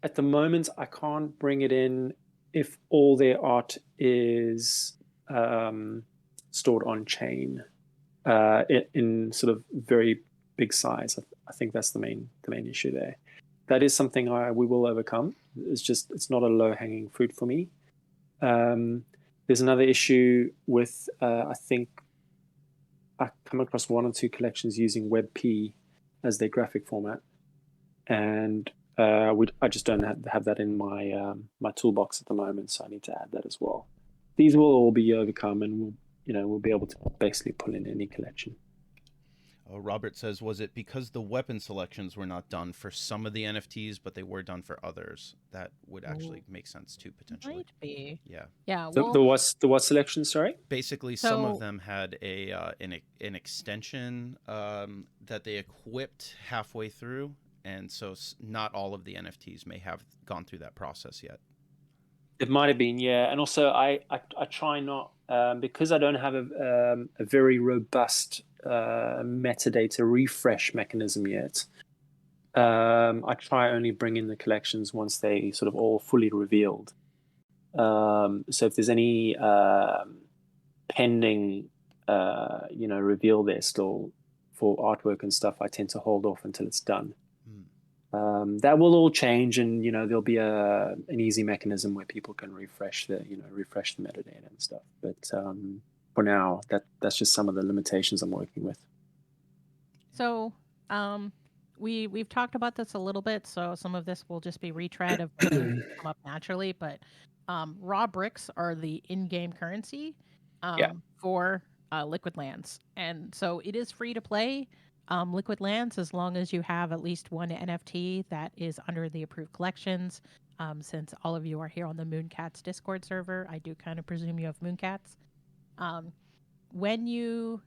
Speaker 3: at the moment I can't bring it in if all their art is stored on chain in sort of very big size. I think that's the main issue there. That is something we will overcome. It's not a low hanging fruit for me. There's another issue with I think I come across one or two collections using WebP as their graphic format, and I just don't have that in my my toolbox at the moment, so I need to add that as well. These will all be overcome, and we'll be able to basically pull in any collection.
Speaker 2: Robert says, was it because the weapon selections were not done for some of the NFTs, but they were done for others? That would actually make sense too, potentially.
Speaker 1: Might be.
Speaker 2: Yeah.
Speaker 1: Yeah.
Speaker 3: The what selection? Sorry.
Speaker 2: Basically, some of them had an extension that they equipped halfway through, and so not all of the NFTs may have gone through that process yet.
Speaker 3: It might have been, yeah. And also, I try not because I don't have a very robust metadata refresh mechanism yet. I try only bring in the collections once they sort of all fully revealed. So if there's any pending, reveal there still for artwork and stuff, I tend to hold off until it's done. That will all change, and there'll be an easy mechanism where people can refresh the metadata and stuff. But for now, that's just some of the limitations I'm working with.
Speaker 1: So we've talked about this a little bit, so some of this will just be retread of things that come up naturally. But raw bricks are the in-game currency for Liquid Lands, and so it is free to play. Liquid Lands, as long as you have at least one NFT that is under the approved collections. Since all of you are here on the MoonCats Discord server, I do kind of presume you have MoonCats. When you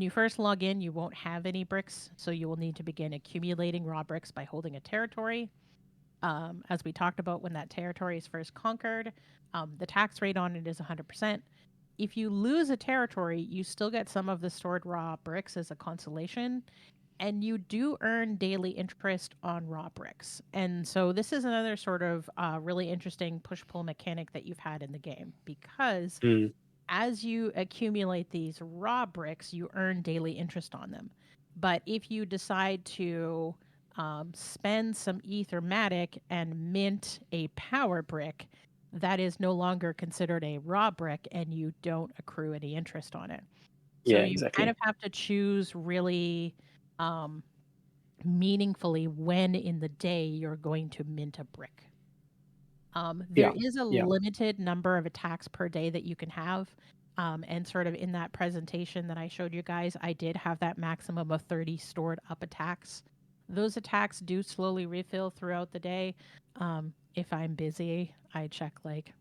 Speaker 1: first log in, you won't have any bricks, so you will need to begin accumulating raw bricks by holding a territory. As we talked about, when that territory is first conquered, the tax rate on it is 100%. If you lose a territory, you still get some of the stored raw bricks as a consolation, and you do earn daily interest on raw bricks. And so this is another sort of really interesting push-pull mechanic that you've had in the game, because as you accumulate these raw bricks, you earn daily interest on them. But if you decide to spend some Ethermatic and mint a power brick, that is no longer considered a raw brick, and you don't accrue any interest on it. So
Speaker 3: Yeah,
Speaker 1: you
Speaker 3: exactly.
Speaker 1: kind of have to choose really meaningfully when in the day you're going to mint a brick. There is a limited number of attacks per day that you can have. And sort of in that presentation that I showed you guys, I did have that maximum of 30 stored up attacks. Those attacks do slowly refill throughout the day. If I'm busy, I check like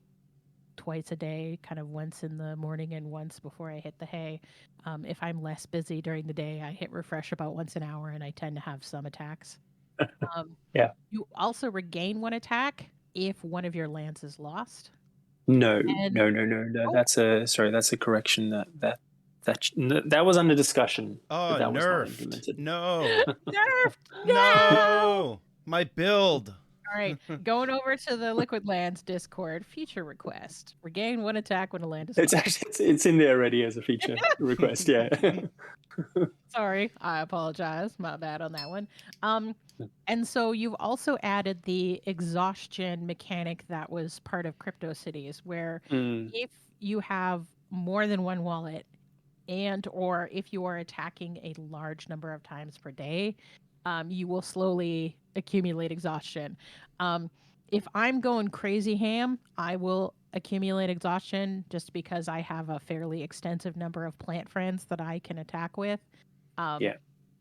Speaker 1: twice a day, kind of once in the morning and once before I hit the hay. If I'm less busy during the day, I hit refresh about once an hour, and I tend to have some attacks. You also regain one attack if one of your lands is lost.
Speaker 3: No. That's a correction. That was under discussion.
Speaker 2: Oh,
Speaker 3: that was not
Speaker 2: nerfed.
Speaker 3: implemented.
Speaker 2: No.
Speaker 1: Nerfed.
Speaker 2: No. My build.
Speaker 1: All right, going over to the Liquid Lands Discord feature request. Regain one attack when a land is lost.
Speaker 3: It's actually it's in there already as a feature request. Yeah.
Speaker 1: Sorry, I apologize. My bad on that one. And so you've also added the exhaustion mechanic that was part of Crypto Cities, where if you have more than one wallet, and or if you are attacking a large number of times per day, you will slowly accumulate exhaustion. If I'm going crazy ham, I will accumulate exhaustion just because I have a fairly extensive number of plant friends that I can attack with.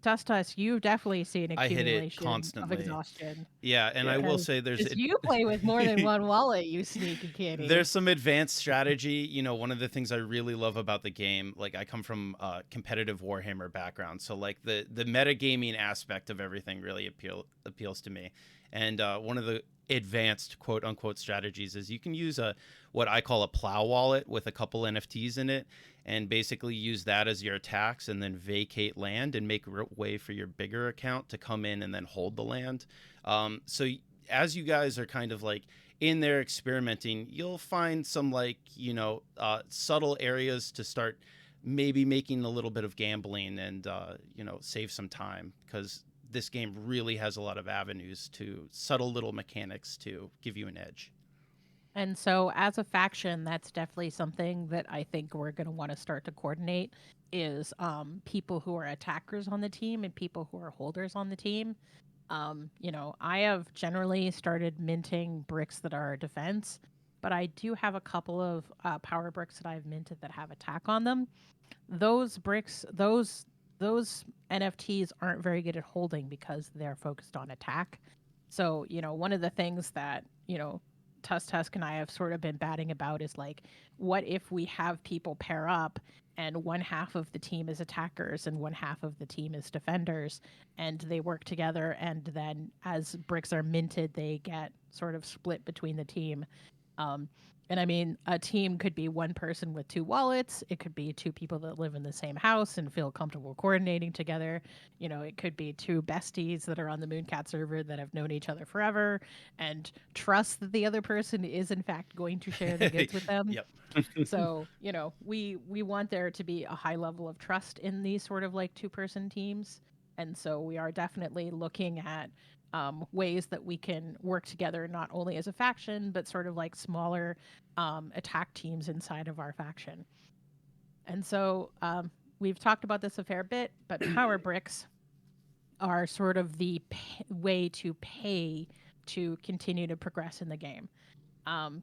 Speaker 1: Tuss, you've definitely seen
Speaker 2: I hit it
Speaker 1: accumulation of
Speaker 2: constantly.
Speaker 1: exhaustion.
Speaker 2: Yeah, and I
Speaker 3: Yeah.
Speaker 2: will say there's
Speaker 1: Because you play with more than one wallet, you sneaky kitty.
Speaker 2: there's some advanced strategy. You know, one of the things I really love about the game, like I come from a competitive Warhammer background, so like the metagaming aspect of everything really appeals to me. And one of the advanced quote unquote strategies is you can use a what I call a plow wallet with a couple NFTs in it, and basically use that as your attacks, and then vacate land and make way for your bigger account to come in and then hold the land. So as you guys are kind of like in there experimenting, you'll find some like, you know, subtle areas to start maybe making a little bit of gambling and, you know, save some time, because this game really has a lot of avenues to subtle little mechanics to give you an edge.
Speaker 1: And so as a faction, that's definitely something that I think we're going to want to start to coordinate is people who are attackers on the team and people who are holders on the team. You know, I have generally started minting bricks that are defense, but I do have a couple of power bricks that I've minted that have attack on them. Those bricks, those NFTs aren't very good at holding because they're focused on attack. So, you know, one of the things that, you know, Tusk and I have sort of been batting about is like, what if we have people pair up and one half of the team is attackers and one half of the team is defenders, and they work together, and then as bricks are minted, they get sort of split between the team. Um, and I mean, a team could be one person with two wallets. It could be two people that live in the same house and feel comfortable coordinating together. You know, it could be two besties that are on the MoonCat server that have known each other forever and trust that the other person is in fact going to share the goods with them.
Speaker 2: Yep.
Speaker 1: So, you know, we want there to be a high level of trust in these sort of like two-person teams. And so we are definitely looking at ways that we can work together, not only as a faction, but sort of like smaller attack teams inside of our faction. And so we've talked about this a fair bit, but power bricks are sort of the way to pay to continue to progress in the game. Um,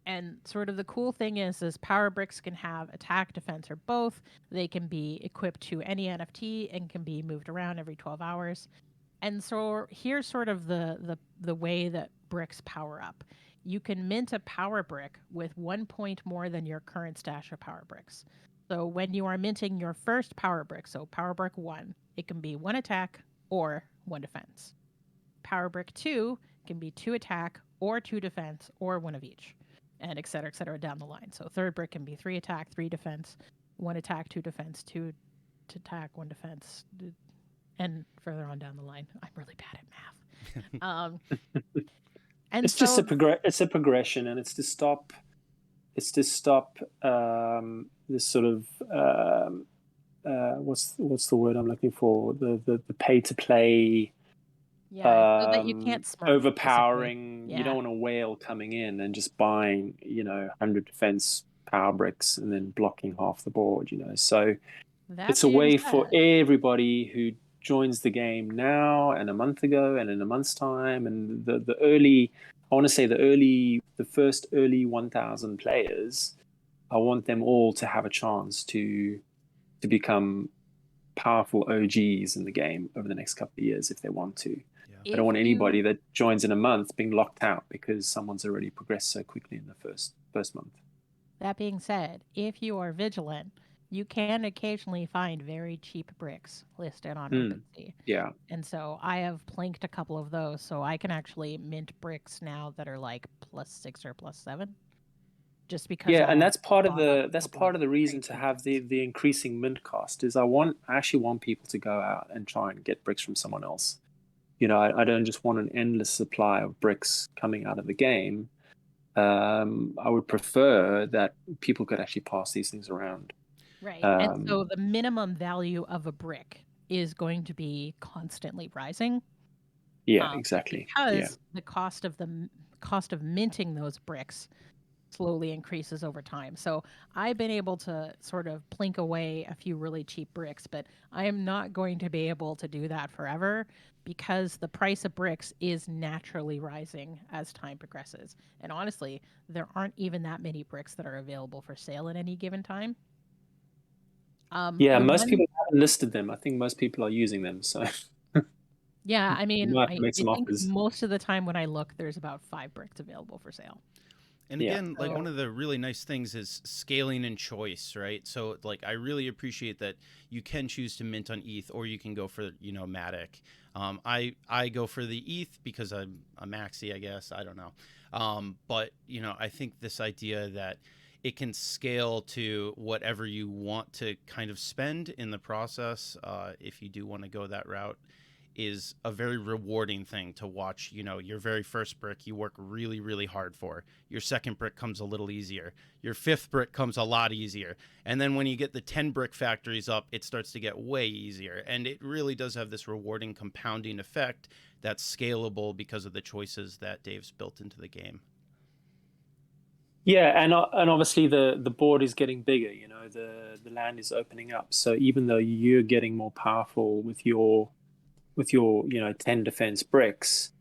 Speaker 1: and sort of the cool thing is power bricks can have attack, defense, or both. They can be equipped to any NFT and can be moved around every 12 hours. And so here's sort of the way that bricks power up. You can mint a power brick with 1 point more than your current stash of power bricks. So when you are minting your first power brick, so power brick 1, it can be 1 attack or 1 defense. Power brick 2 can be 2 attack or 2 defense or 1 of each, and et cetera down the line. So third brick can be 3 attack, 3 defense, 1 attack, 2 defense, 2 attack, 1 defense, and further on down the line. I'm really bad at math. And
Speaker 3: it's
Speaker 1: so
Speaker 3: just it's a progression, and it's to stop this sort of what's the word I'm looking for, the pay to play,
Speaker 1: so that you can't smurf,
Speaker 3: overpowering.
Speaker 1: Yeah.
Speaker 3: You don't want a whale coming in and just buying 100 defense power bricks and then blocking half the board. So
Speaker 1: that
Speaker 3: it's a
Speaker 1: being
Speaker 3: way
Speaker 1: said,
Speaker 3: for everybody who joins the game now and a month ago and in a month's time, and the early, I want to say the first early 1,000 players, I want them all to have a chance to become powerful OGs in the game over the next couple of years if they want to. I don't want anybody that joins in a month being locked out because someone's already progressed so quickly in the first month.
Speaker 1: That being said, if you are vigilant, you can occasionally find very cheap bricks listed on OpenSea.
Speaker 3: Yeah.
Speaker 1: And so I have planked a couple of those, so I can actually mint bricks now that are like +6 or +7. Just because
Speaker 3: and that's part of the reason to have the increasing mint cost is I actually want people to go out and try and get bricks from someone else. I don't just want an endless supply of bricks coming out of the game. I would prefer that people could actually pass these things around.
Speaker 1: Right. And so the minimum value of a brick is going to be constantly rising.
Speaker 3: Yeah, exactly.
Speaker 1: Because the cost of minting those bricks slowly increases over time. So I've been able to sort of plink away a few really cheap bricks, but I am not going to be able to do that forever because the price of bricks is naturally rising as time progresses. And honestly, there aren't even that many bricks that are available for sale at any given time.
Speaker 3: Most people haven't listed them. I think most people are using them, so
Speaker 1: Yeah, I
Speaker 3: you
Speaker 1: mean,
Speaker 3: might have to
Speaker 1: I
Speaker 3: make some
Speaker 1: think
Speaker 3: offers.
Speaker 1: most of the time when I look, there's about 5 bricks available for sale.
Speaker 2: And
Speaker 3: Yeah.
Speaker 2: again, like one of the really nice things is scaling and choice, right? So like I really appreciate that you can choose to mint on ETH or you can go for, Matic. I go for the ETH because I'm a maxi, I guess. I don't know. But I think this idea that it can scale to whatever you want to kind of spend in the process, if you do want to go that route, is a very rewarding thing to watch. Your very first brick you work really, really hard for. Your second brick comes a little easier. Your fifth brick comes a lot easier. And then when you get the 10 brick factories up, it starts to get way easier. And it really does have this rewarding compounding effect that's scalable because of the choices that Dave's built into the game.
Speaker 3: Yeah, and obviously the board is getting bigger. The land is opening up. So even though you're getting more powerful with your 10 defense bricks,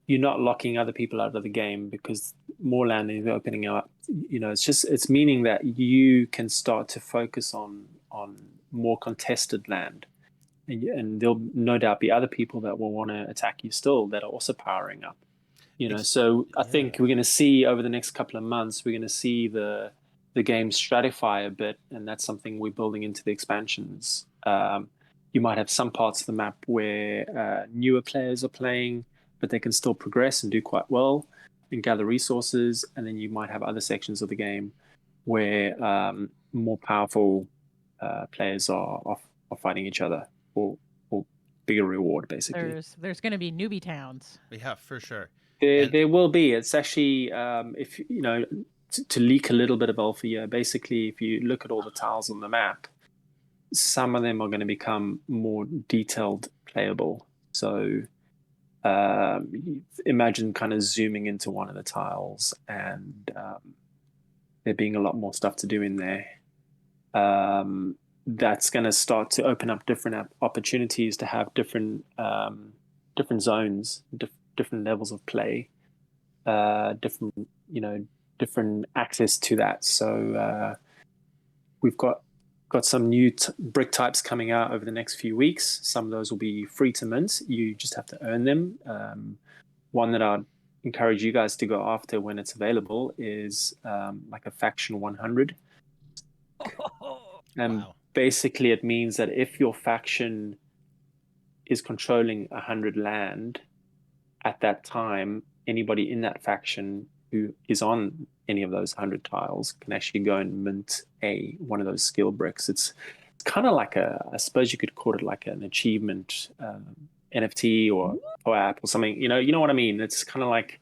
Speaker 3: you're not locking other people out of the game because more land is opening up. It's meaning that you can start to focus on more contested land, and there'll no doubt be other people that will want to attack you still that are also powering up. So I think we're going to see over the next couple of months, we're going to see the game stratify a bit, and that's something we're building into the expansions. You might have some parts of the map where newer players are playing, but they can still progress and do quite well and gather resources. And then you might have other sections of the game where more powerful players are fighting each other for bigger reward, basically.
Speaker 1: There's going to be newbie towns.
Speaker 2: Yeah, for sure.
Speaker 3: There will be. It's actually, if to leak a little bit of alpha here, basically, if you look at all the tiles on the map, some of them are going to become more detailed playable. So imagine kind of zooming into one of the tiles and there being a lot more stuff to do in there. That's going to start to open up different opportunities to have different zones, different levels of play, different access to that. So we've got some new brick types coming out over the next few weeks. Some of those will be free to mint. You just have to earn them. One that I'd encourage you guys to go after when it's available is like a faction 100. And
Speaker 2: wow.
Speaker 3: basically it means that if your faction is controlling 100 land at that time, anybody in that faction who is on any of those 100 tiles can actually go and mint one of those skill bricks. It's kind of like I suppose you could call it like an achievement NFT or app or something. You know what I mean? It's kind of like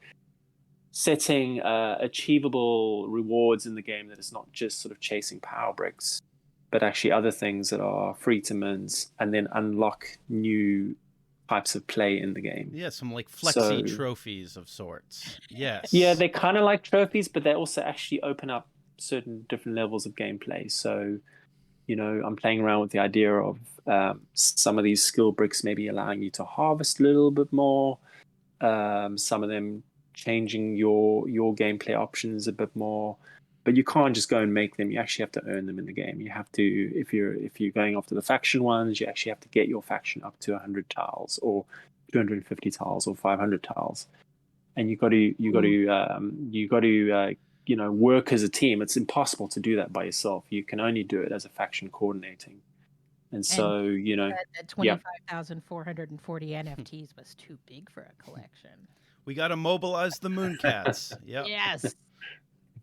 Speaker 3: setting achievable rewards in the game that is not just sort of chasing power bricks, but actually other things that are free to mint and then unlock new types of play in the game.
Speaker 2: Yeah, some like flexi trophies of sorts. Yes.
Speaker 3: Yeah, they're kind of like trophies, but they also actually open up certain different levels of gameplay. So, I'm playing around with the idea of some of these skill bricks maybe allowing you to harvest a little bit more. Some of them changing your gameplay options a bit more. But you can't just go and make them. You actually have to earn them in the game. You have to, if you're going after the faction ones, you actually have to get your faction up to 100 tiles or 250 tiles or 500 tiles, and you got to work as a team. It's impossible to do that by yourself. You can only do it as a faction coordinating. And so
Speaker 1: that 25,440 NFTs was too big for a collection.
Speaker 2: We got to mobilize the Mooncats. Yep.
Speaker 1: Yes.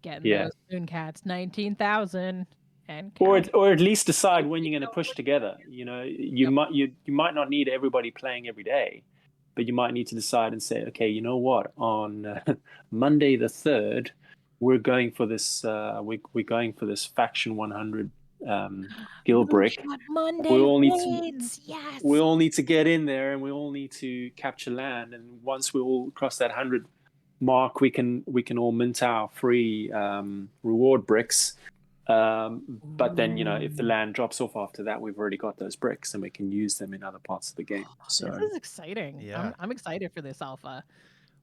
Speaker 1: Getting those Mooncats, 19,000 and
Speaker 3: or at least decide when you're going to push together. You might not need everybody playing every day, but you might need to decide and say, okay, you know what, on Monday the 3rd, we're going for this. We're going for this faction 100 skill brick.
Speaker 1: Monday
Speaker 3: we all need to get in there, and we all need to capture land. And once we all cross that 100 mark, we can all mint our free reward bricks. But then if the land drops off after that, we've already got those bricks, and we can use them in other parts of the game. So
Speaker 1: this is exciting.
Speaker 2: Yeah.
Speaker 1: I'm excited for this alpha.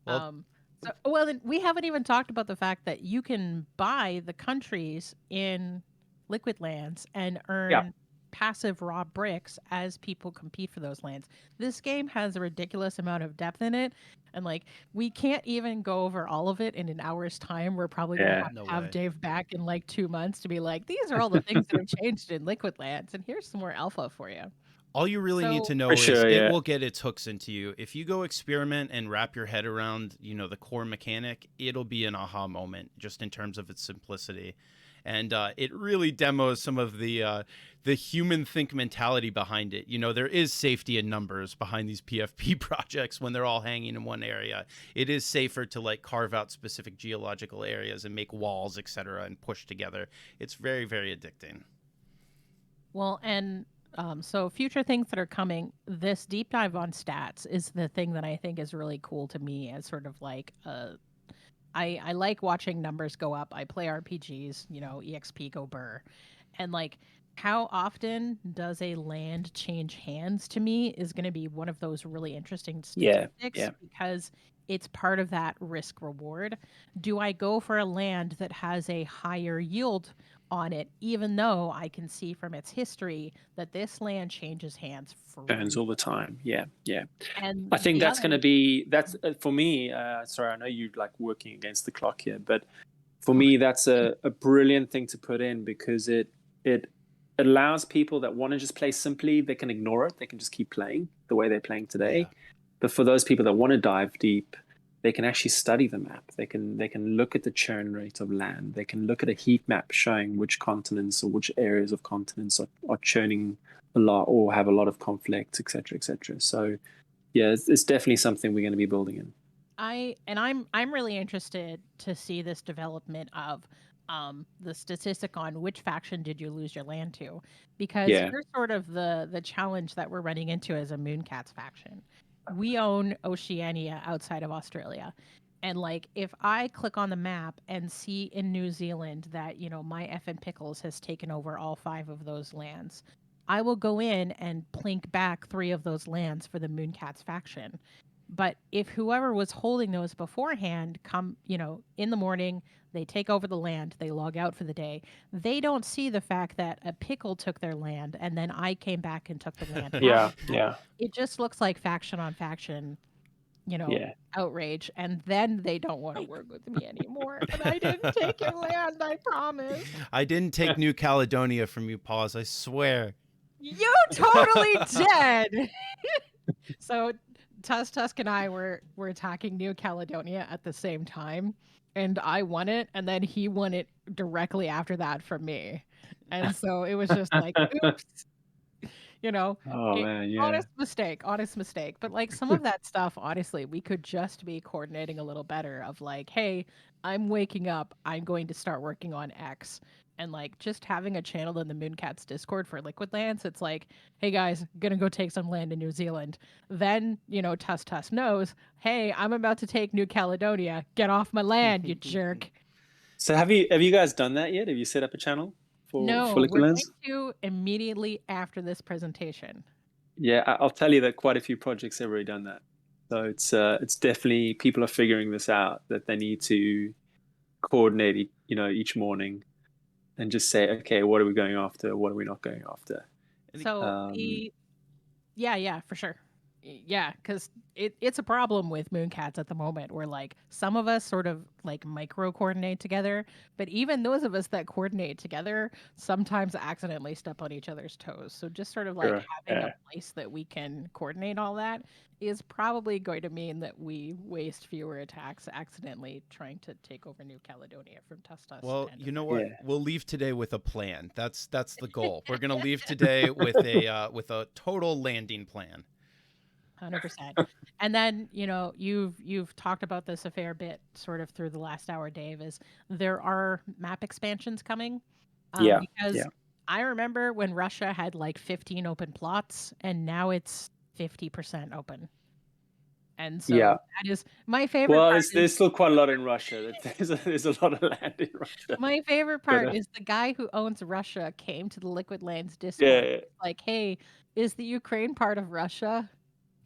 Speaker 2: Well,
Speaker 1: then we haven't even talked about the fact that you can buy the countries in Liquid Lands and earn passive raw bricks as people compete for those lands. This game has a ridiculous amount of depth in it. And like, we can't even go over all of it in an hour's time. We're probably going to
Speaker 3: Yeah.
Speaker 1: have
Speaker 2: No
Speaker 1: to have
Speaker 2: way.
Speaker 1: Dave back in like 2 months to be like, these are all the things that have changed in Liquid Lands. And here's some more alpha for you.
Speaker 2: All you really need
Speaker 1: So
Speaker 2: to
Speaker 3: For
Speaker 2: know is
Speaker 3: sure,
Speaker 2: it
Speaker 3: yeah.
Speaker 2: will get its hooks into you. If you go experiment and wrap your head around, the core mechanic, it'll be an aha moment just in terms of its simplicity. And it really demos some of the human think mentality behind it. There is safety in numbers behind these PFP projects when they're all hanging in one area. It is safer to like carve out specific geological areas and make walls, etc., and push together. It's very, very addicting.
Speaker 1: Well, and so future things that are coming, this deep dive on stats is the thing that I think is really cool to me as sort of like I like watching numbers go up. I play RPGs, EXP go burr. And like how often does a land change hands to me is going to be one of those really interesting
Speaker 3: Yeah.
Speaker 1: statistics because it's part of that risk reward. Do I go for a land that has a higher yield on it, even though I can see from its history that this land changes hands
Speaker 3: Turns all the
Speaker 1: frequently?
Speaker 3: time. Yeah.
Speaker 1: And
Speaker 3: I think
Speaker 1: the
Speaker 3: that's going to
Speaker 1: other,
Speaker 3: be for me. Sorry, I know you like working against the clock here, but for
Speaker 1: oh,
Speaker 3: me, that's a brilliant thing to put in because it allows people that want to just play simply. They can ignore it. They can just keep playing the way they're playing
Speaker 2: Yeah.
Speaker 3: today. But for those people that want to dive deep, they can actually study the map. They can look at the churn rate of land. They can look at a heat map showing which continents or which areas of continents are churning a lot or have a lot of conflict, etc., etc. So yeah, it's definitely something we're going to be building in.
Speaker 1: I'm really interested to see this development of the statistic on which faction did you lose your land to, because
Speaker 3: Yeah,
Speaker 1: here's sort of the challenge that we're running into as a Mooncats faction. We own Oceania outside of Australia. And like if I click on the map and see in New Zealand that, my effing pickles has taken over all 5 of those lands, I will go in and plink back 3 of those lands for the Mooncats faction. But if whoever was holding those beforehand come, in the morning, they take over the land, they log out for the day, they don't see the fact that a pickle took their land and then I came back and took the land after that.
Speaker 3: yeah.
Speaker 1: It just looks like faction on faction,
Speaker 3: Yeah.
Speaker 1: outrage. And then they don't want to work with me anymore. But I didn't take your land, I promise.
Speaker 2: I didn't take New Caledonia from you, Paws. I swear.
Speaker 1: You totally did. So Tusk and I were attacking New Caledonia at the same time, and I won it, and then he won it directly after that from me, and so it was just like, oops,
Speaker 3: Oh
Speaker 1: it,
Speaker 3: man, yeah.
Speaker 1: honest mistake. But like some of that stuff, honestly, we could just be coordinating a little better. Of like, hey, I'm waking up, I'm going to start working on X. And like just having a channel in the Mooncats Discord for Liquid Lands, it's like, hey guys, gonna go take some land in New Zealand. Then, Tuss knows, hey, I'm about to take New Caledonia. Get off my land, you jerk.
Speaker 3: So have you guys done that yet? Have you set up a channel for
Speaker 1: No,
Speaker 3: Liquid
Speaker 1: we're going
Speaker 3: Lens?
Speaker 1: to immediately after this presentation.
Speaker 3: Yeah, I'll tell you that quite a few projects have already done that. So it's definitely people are figuring this out that they need to coordinate, each morning and just say, okay, what are we going after? What are we not going after?
Speaker 1: So
Speaker 3: Um,
Speaker 1: yeah, for sure. Yeah, because it's a problem with Mooncats at the moment where like some of us sort of like micro coordinate together, but even those of us that coordinate together sometimes accidentally step on each other's toes. So just sort of like
Speaker 3: sure.
Speaker 1: having a place that we can coordinate all that is probably going to mean that we waste fewer attacks accidentally trying to take over New Caledonia from Tustus
Speaker 2: Well,
Speaker 1: and
Speaker 2: you know what?
Speaker 3: Yeah.
Speaker 2: We'll leave today with a plan. That's the goal. We're gonna leave today with a total landing plan.
Speaker 1: 100%. And then, you've talked about this a fair bit sort of through the last hour, Dave, is there are map expansions coming.
Speaker 3: Yeah.
Speaker 1: Because
Speaker 3: Yeah.
Speaker 1: I remember when Russia had like 15 open plots and now it's 50% open. And so
Speaker 3: Yeah.
Speaker 1: that is my favorite
Speaker 3: Well,
Speaker 1: part
Speaker 3: there's still quite a lot in Russia. There's a lot of land in Russia.
Speaker 1: my favorite
Speaker 3: But
Speaker 1: part is the guy who owns Russia came to the Liquid Lands Discord
Speaker 3: yeah,
Speaker 1: like, "Hey, is the Ukraine part of Russia?"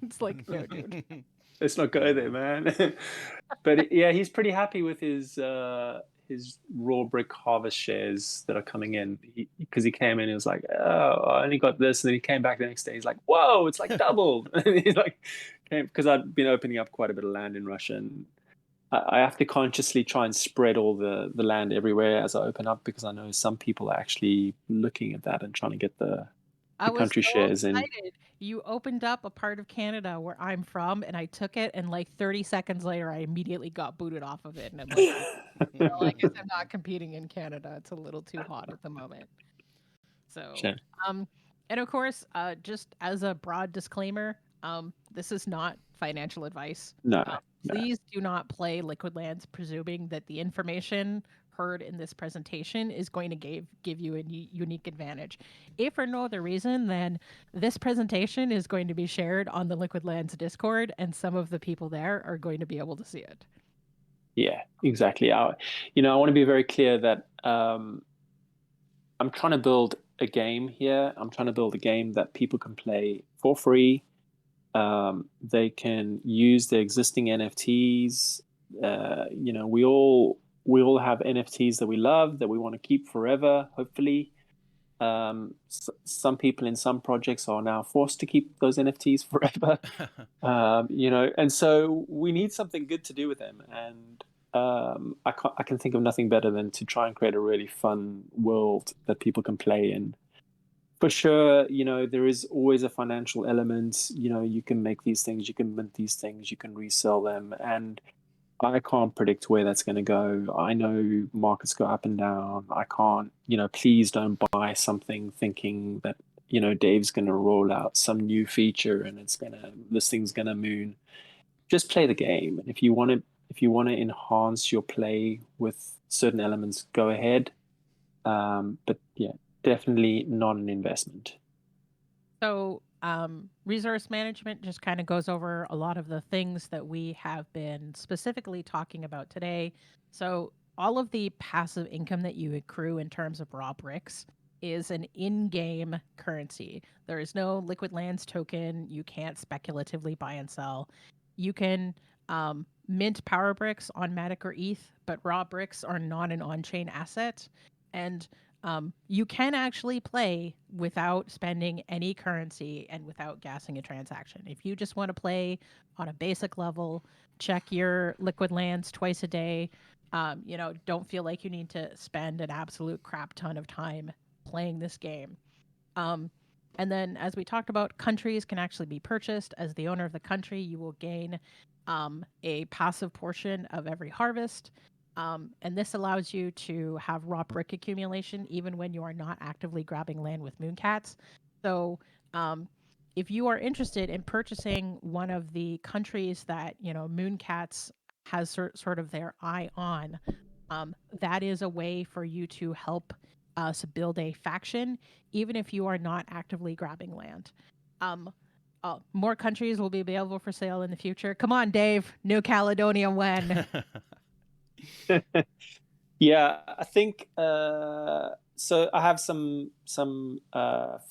Speaker 1: It's like, "No, dude."
Speaker 3: let's not go there, man. But yeah, he's pretty happy with his his raw brick harvest shares that are coming in, because he came in, he was like, "Oh, I only got this," and then he came back the next day. He's like, "Whoa, it's like doubled!" And he's like, came because I'd been opening up quite a bit of land in Russia, and I have to consciously try and spread all the land everywhere as I open up, because I know some people are actually looking at that and trying to get the
Speaker 1: I was
Speaker 3: country
Speaker 1: so
Speaker 3: shares in.
Speaker 1: excited. You opened up a part of Canada where I'm from, and I took it, and like 30 seconds later, I immediately got booted off of it. And I'm like, well, I guess I'm not competing in Canada. It's a little too hot at the moment. So,
Speaker 3: Sure.
Speaker 1: um, and of course, just as a broad disclaimer, this is not financial advice.
Speaker 3: No, no.
Speaker 1: Please do not play Liquid Lands presuming that the information heard in this presentation is going to give you a unique advantage. If for no other reason, then this presentation is going to be shared on the Liquid Lands Discord, and some of the people there are going to be able to see it.
Speaker 3: Yeah, exactly. I want to be very clear that I'm trying to build a game here. I'm trying to build a game that people can play for free. They can use the existing NFTs. We all have NFTs that we love, that we want to keep forever, hopefully. Some people in some projects are now forced to keep those NFTs forever. And so we need something good to do with them. And I can think of nothing better than to try and create a really fun world that people can play in. For sure, there is always a financial element. You can make these things, you can mint these things, you can resell them, and I can't predict where that's going to go. I know markets go up and down. I can't, please don't buy something thinking that, Dave's going to roll out some new feature and this thing's going to moon. Just play the game. And if you want to enhance your play with certain elements, go ahead. But yeah, definitely not an investment.
Speaker 1: So, resource management just kind of goes over a lot of the things that we have been specifically talking about today. So, all of the passive income that you accrue in terms of raw bricks is an in game currency. There is no Liquid Lands token. You can't speculatively buy and sell. You can mint power bricks on Matic or ETH, but raw bricks are not an on chain asset. And you can actually play without spending any currency and without gassing a transaction. If you just want to play on a basic level, check your Liquid Lands twice a day. Don't feel like you need to spend an absolute crap ton of time playing this game. And then, as we talked about, countries can actually be purchased. As the owner of the country, you will gain a passive portion of every harvest. And this allows you to have raw brick accumulation even when you are not actively grabbing land with Mooncats. So, if you are interested in purchasing one of the countries that Mooncats has sort of their eye on, that is a way for you to help us build a faction, even if you are not actively grabbing land. Um, more countries will be available for sale in the future. Come on, Dave. New Caledonia when?
Speaker 3: Yeah, I think so. I have some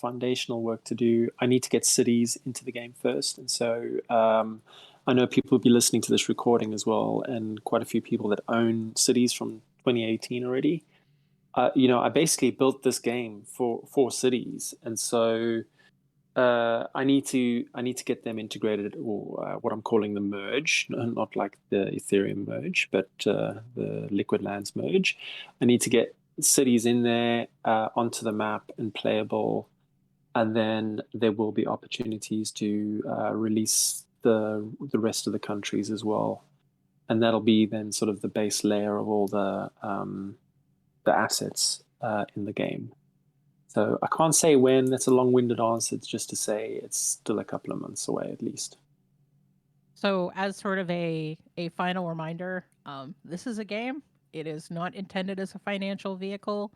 Speaker 3: foundational work to do. I need to get cities into the game first, and so I know people will be listening to this recording as well, and quite a few people that own cities from 2018 already. I basically built this game for cities, and so I need to get them integrated, or what I'm calling the merge, not like the Ethereum merge, but the Liquid Lands merge. I need to get cities in there onto the map and playable, and then there will be opportunities to release the rest of the countries as well, and that'll be then sort of the base layer of all the assets in the game. So I can't say when. That's a long-winded answer. It's just to say it's still a couple of months away at least.
Speaker 1: So, as sort of a final reminder, this is a game. It is not intended as a financial vehicle.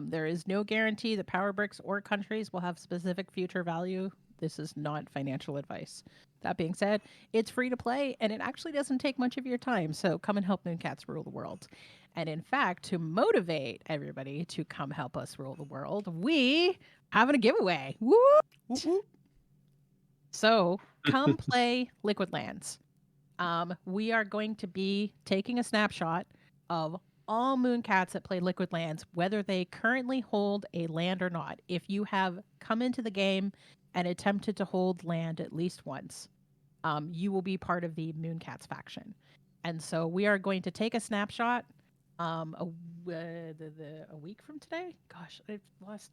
Speaker 1: There is no guarantee that power bricks or countries will have specific future value. This is not financial advice. That being said, it's free to play and it actually doesn't take much of your time. So come and help Mooncats rule the world. And in fact, to motivate everybody to come help us rule the world, we having a giveaway. Woo! So come play Liquid Lands. We are going to be taking a snapshot of all Mooncats that play Liquid Lands, whether they currently hold a land or not. If you have come into the game and attempted to hold land at least once, you will be part of the Mooncats faction. And so we are going to take a snapshot a week from today. Gosh, I've lost.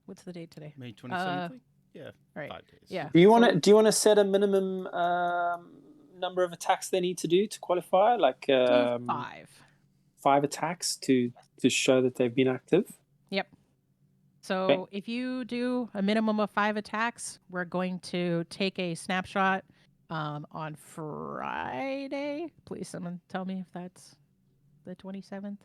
Speaker 1: What's the date today?
Speaker 2: May 27th? Yeah,
Speaker 1: right.
Speaker 2: 5 days.
Speaker 1: Yeah.
Speaker 3: Do you want to set a minimum number of attacks they need to do to qualify? Like 5 attacks to show that they've been active?
Speaker 1: Yep. So
Speaker 3: Okay.
Speaker 1: if you do a minimum of 5 attacks, we're going to take a snapshot on Friday. Please, someone tell me if that's the 27th.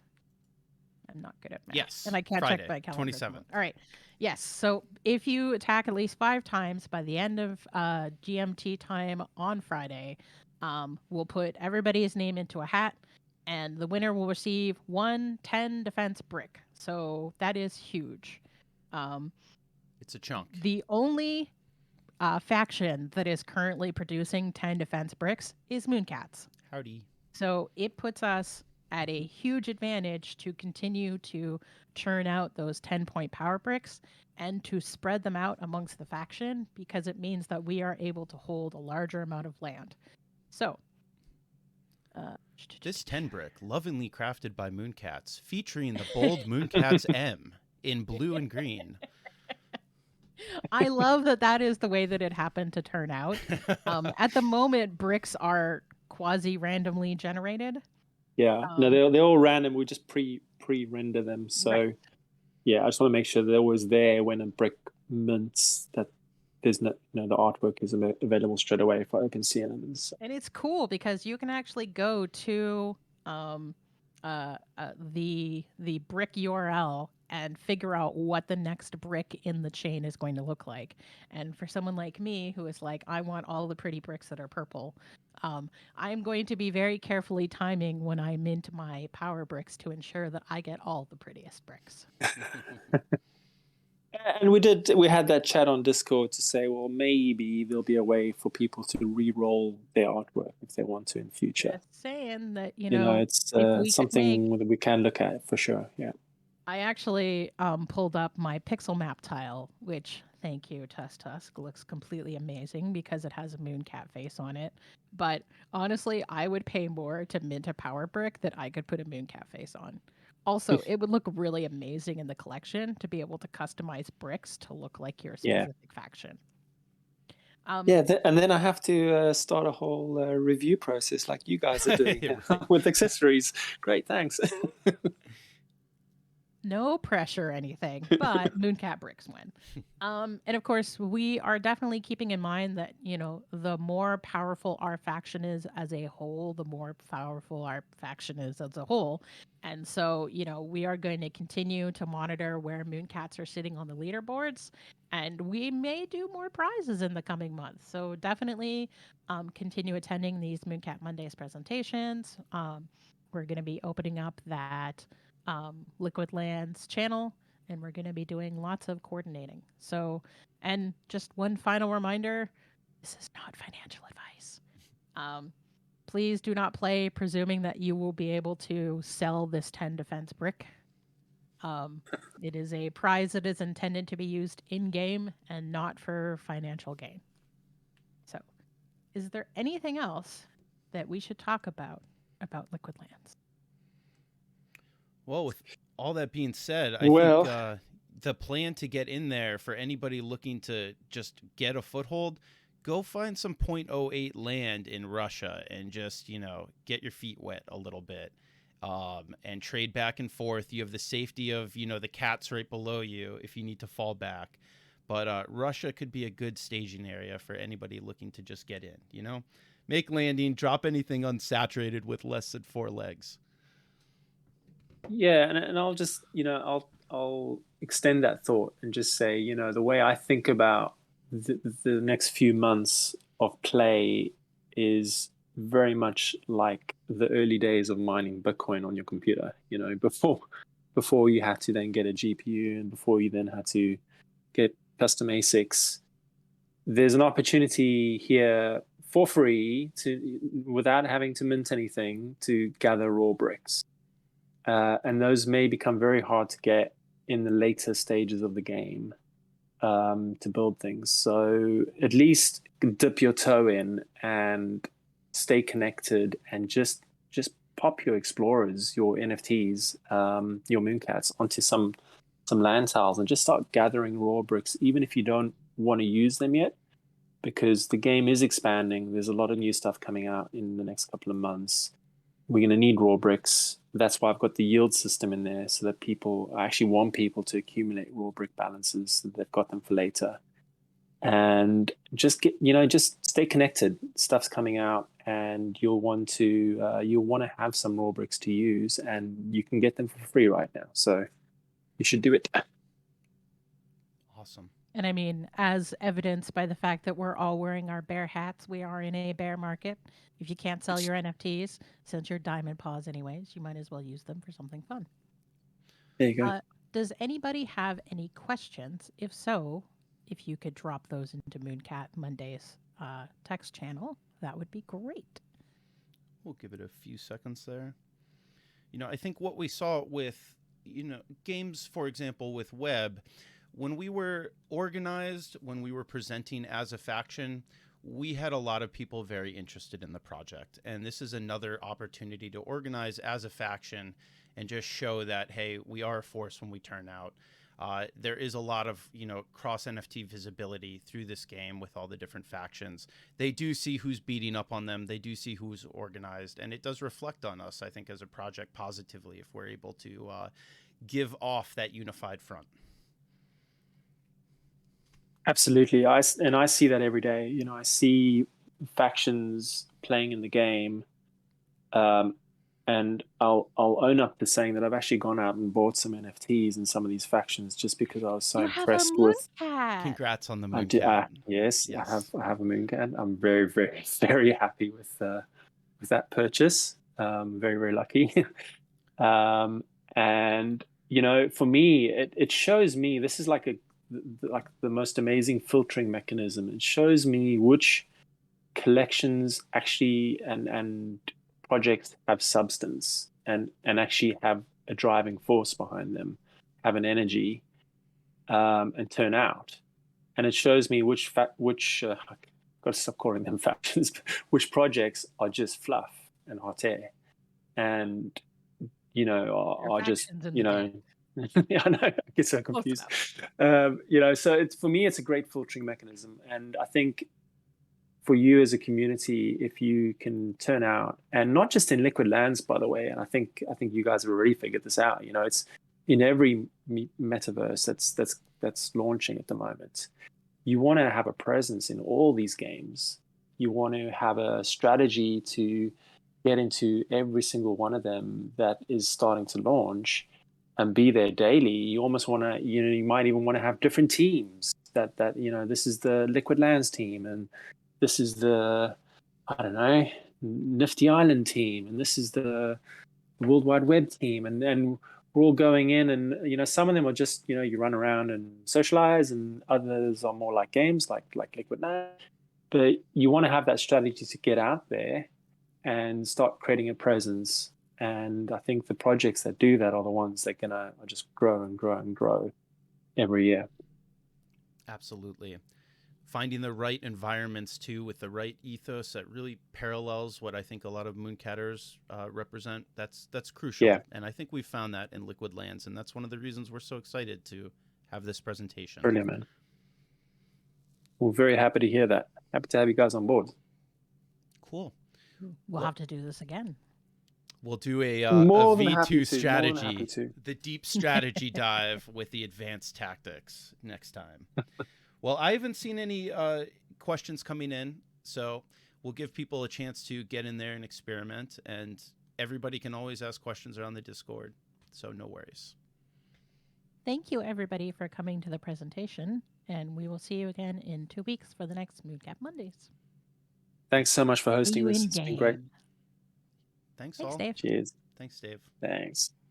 Speaker 1: I'm not good at math.
Speaker 2: Yes.
Speaker 1: And I can't
Speaker 2: Friday,
Speaker 1: check my calendar.
Speaker 2: 27th.
Speaker 1: All right. Yes. So if you attack at least 5 times by the end of GMT time on Friday, we'll put everybody's name into a hat, and the winner will receive 1 10 defense brick. So that is huge.
Speaker 2: It's a chunk.
Speaker 1: The only faction that is currently producing 10 defense bricks is Mooncats.
Speaker 2: Howdy.
Speaker 1: So it puts us at a huge advantage to continue to churn out those 10-point power bricks and to spread them out amongst the faction, because it means that we are able to hold a larger amount of land. So
Speaker 2: this 10 brick, lovingly crafted by Mooncats, featuring the bold Mooncats M in blue and green.
Speaker 1: I love that is the way that it happened to turn out. At the moment, bricks are quasi-randomly generated.
Speaker 3: Yeah, no, they're all random. We just pre-render them. So, right. Yeah, I just want to make sure they're always there when a brick mints, that there's no, the artwork is available straight away for OpenSea elements.
Speaker 1: And it's cool because you can actually go to the brick URL and figure out what the next brick in the chain is going to look like. And for someone like me who is like, I want all the pretty bricks that are purple, I'm going to be very carefully timing when I mint my power bricks to ensure that I get all the prettiest bricks.
Speaker 3: And we had that chat on Discord to say, well, maybe there'll be a way for people to re-roll their artwork if they want to in future.
Speaker 1: Just saying that, it's
Speaker 3: something that we can look at for sure. Yeah.
Speaker 1: I actually pulled up my pixel map tile, which, thank you, Tusk, looks completely amazing because it has a Mooncat face on it. But honestly, I would pay more to mint a power brick that I could put a Mooncat face on. Also, it would look really amazing in the collection to be able to customize bricks to look like your specific faction.
Speaker 3: And then I have to start a whole review process like you guys are doing with accessories. Great, thanks.
Speaker 1: No pressure or anything, but Mooncat bricks win. And of course, we are definitely keeping in mind that, the more powerful our faction is as a whole, the more powerful our faction is as a whole. And so, we are going to continue to monitor where Mooncats are sitting on the leaderboards, and we may do more prizes in the coming months. So definitely continue attending these Mooncat Mondays presentations. We're going to be opening up that Liquid Lands channel, and we're going to be doing lots of coordinating. So, and just one final reminder, this is not financial advice. Please do not play presuming that you will be able to sell this 10 defense brick. It is a prize that is intended to be used in-game and not for financial gain. So, is there anything else that we should talk about Liquid Lands?
Speaker 2: Well, with all that being said, I think the plan to get in there for anybody looking to just get a foothold, go find some 0.08 land in Russia and just, get your feet wet a little bit and trade back and forth. You have the safety of, the cats right below you if you need to fall back. But Russia could be a good staging area for anybody looking to just get in, Make landing, drop anything unsaturated with less than 4 legs.
Speaker 3: Yeah, and I'll just, I'll extend that thought and just say, the way I think about the next few months of play is very much like the early days of mining Bitcoin on your computer, before you had to then get a GPU and before you then had to get custom ASICs. There's an opportunity here for free without having to mint anything to gather raw bricks. And those may become very hard to get in the later stages of the game to build things. So at least dip your toe in and stay connected, and just pop your explorers, your NFTs, your Mooncats onto some land tiles and just start gathering raw bricks, even if you don't want to use them yet, because the game is expanding. There's a lot of new stuff coming out in the next couple of months. We're going to need raw bricks. That's why I've got the yield system in there, so that I actually want people to accumulate raw brick balances so that they've got them for later. And just stay connected. Stuff's coming out, and you'll want to have some raw bricks to use, and you can get them for free right now. So you should do it.
Speaker 2: Awesome.
Speaker 1: And I mean, as evidenced by the fact that we're all wearing our bear hats, we are in a bear market. If you can't sell your NFTs, since you're diamond paws anyways, you might as well use them for something fun.
Speaker 3: There you go.
Speaker 1: Does anybody have any questions? If so, if you could drop those into MoonCat Monday's text channel, that would be great.
Speaker 2: We'll give it a few seconds there. I think what we saw with, games, for example, with Web, when we were organized, when we were presenting as a faction, we had a lot of people very interested in the project. And this is another opportunity to organize as a faction and just show that, hey, we are a force when we turn out. There is a lot of, cross NFT visibility through this game with all the different factions. They do see who's beating up on them. They do see who's organized. And it does reflect on us, I think, as a project positively if we're able to give off that unified front.
Speaker 3: Absolutely. I see that every day. I see factions playing in the game, and I'll own up to saying that I've actually gone out and bought some NFTs in some of these factions just because I was so impressed with.
Speaker 2: Congrats on the
Speaker 3: I
Speaker 2: MoonCat.
Speaker 3: Yes, I have a MoonCat. I'm very, very, very happy with that purchase. Very, very lucky. And for me, it shows me this is like the most amazing filtering mechanism. It shows me which collections actually and projects have substance and actually have a driving force behind them, have an energy, and turn out. And it shows me which I've got to stop calling them factions, which projects are just fluff and hot air, and are just yeah, I know. I get so confused. So for me, it's a great filtering mechanism, and I think for you as a community, if you can turn out, and not just in Liquid Lands, by the way, and I think you guys have already figured this out. It's in every metaverse that's launching at the moment. You want to have a presence in all these games. You want to have a strategy to get into every single one of them that is starting to launch and be there daily. You almost want to, you might even want to have different teams that this is the Liquid Lands team, and this is the, I don't know, Nifty Island team, and this is the World Wide Web team, and then we're all going in, and some of them are just you run around and socialize, and others are more like games, like Liquid Lands. But you want to have that strategy to get out there and start creating a presence. And I think the projects that do that are the ones that are just grow and grow and grow every year.
Speaker 2: Absolutely. Finding the right environments too, with the right ethos that really parallels what I think a lot of Mooncatters represent. That's crucial.
Speaker 3: Yeah.
Speaker 2: And I think we've found that in Liquid Lands, and that's one of the reasons we're so excited to have this presentation.
Speaker 3: Brilliant, man. We're very happy to hear that. Happy to have you guys on board.
Speaker 2: Cool.
Speaker 1: We'll have to do this again.
Speaker 2: We'll do a V2 strategy, the deep strategy dive with the advanced tactics next time. Well, I haven't seen any questions coming in, so we'll give people a chance to get in there and experiment, and everybody can always ask questions around the Discord, so no worries.
Speaker 1: Thank you, everybody, for coming to the presentation, and we will see you again in 2 weeks for the next MoonCat Mondays.
Speaker 3: Thanks so much for hosting this. It's been great.
Speaker 2: Thanks
Speaker 1: all.
Speaker 2: Dave.
Speaker 3: Cheers.
Speaker 2: Thanks, Dave.
Speaker 3: Thanks.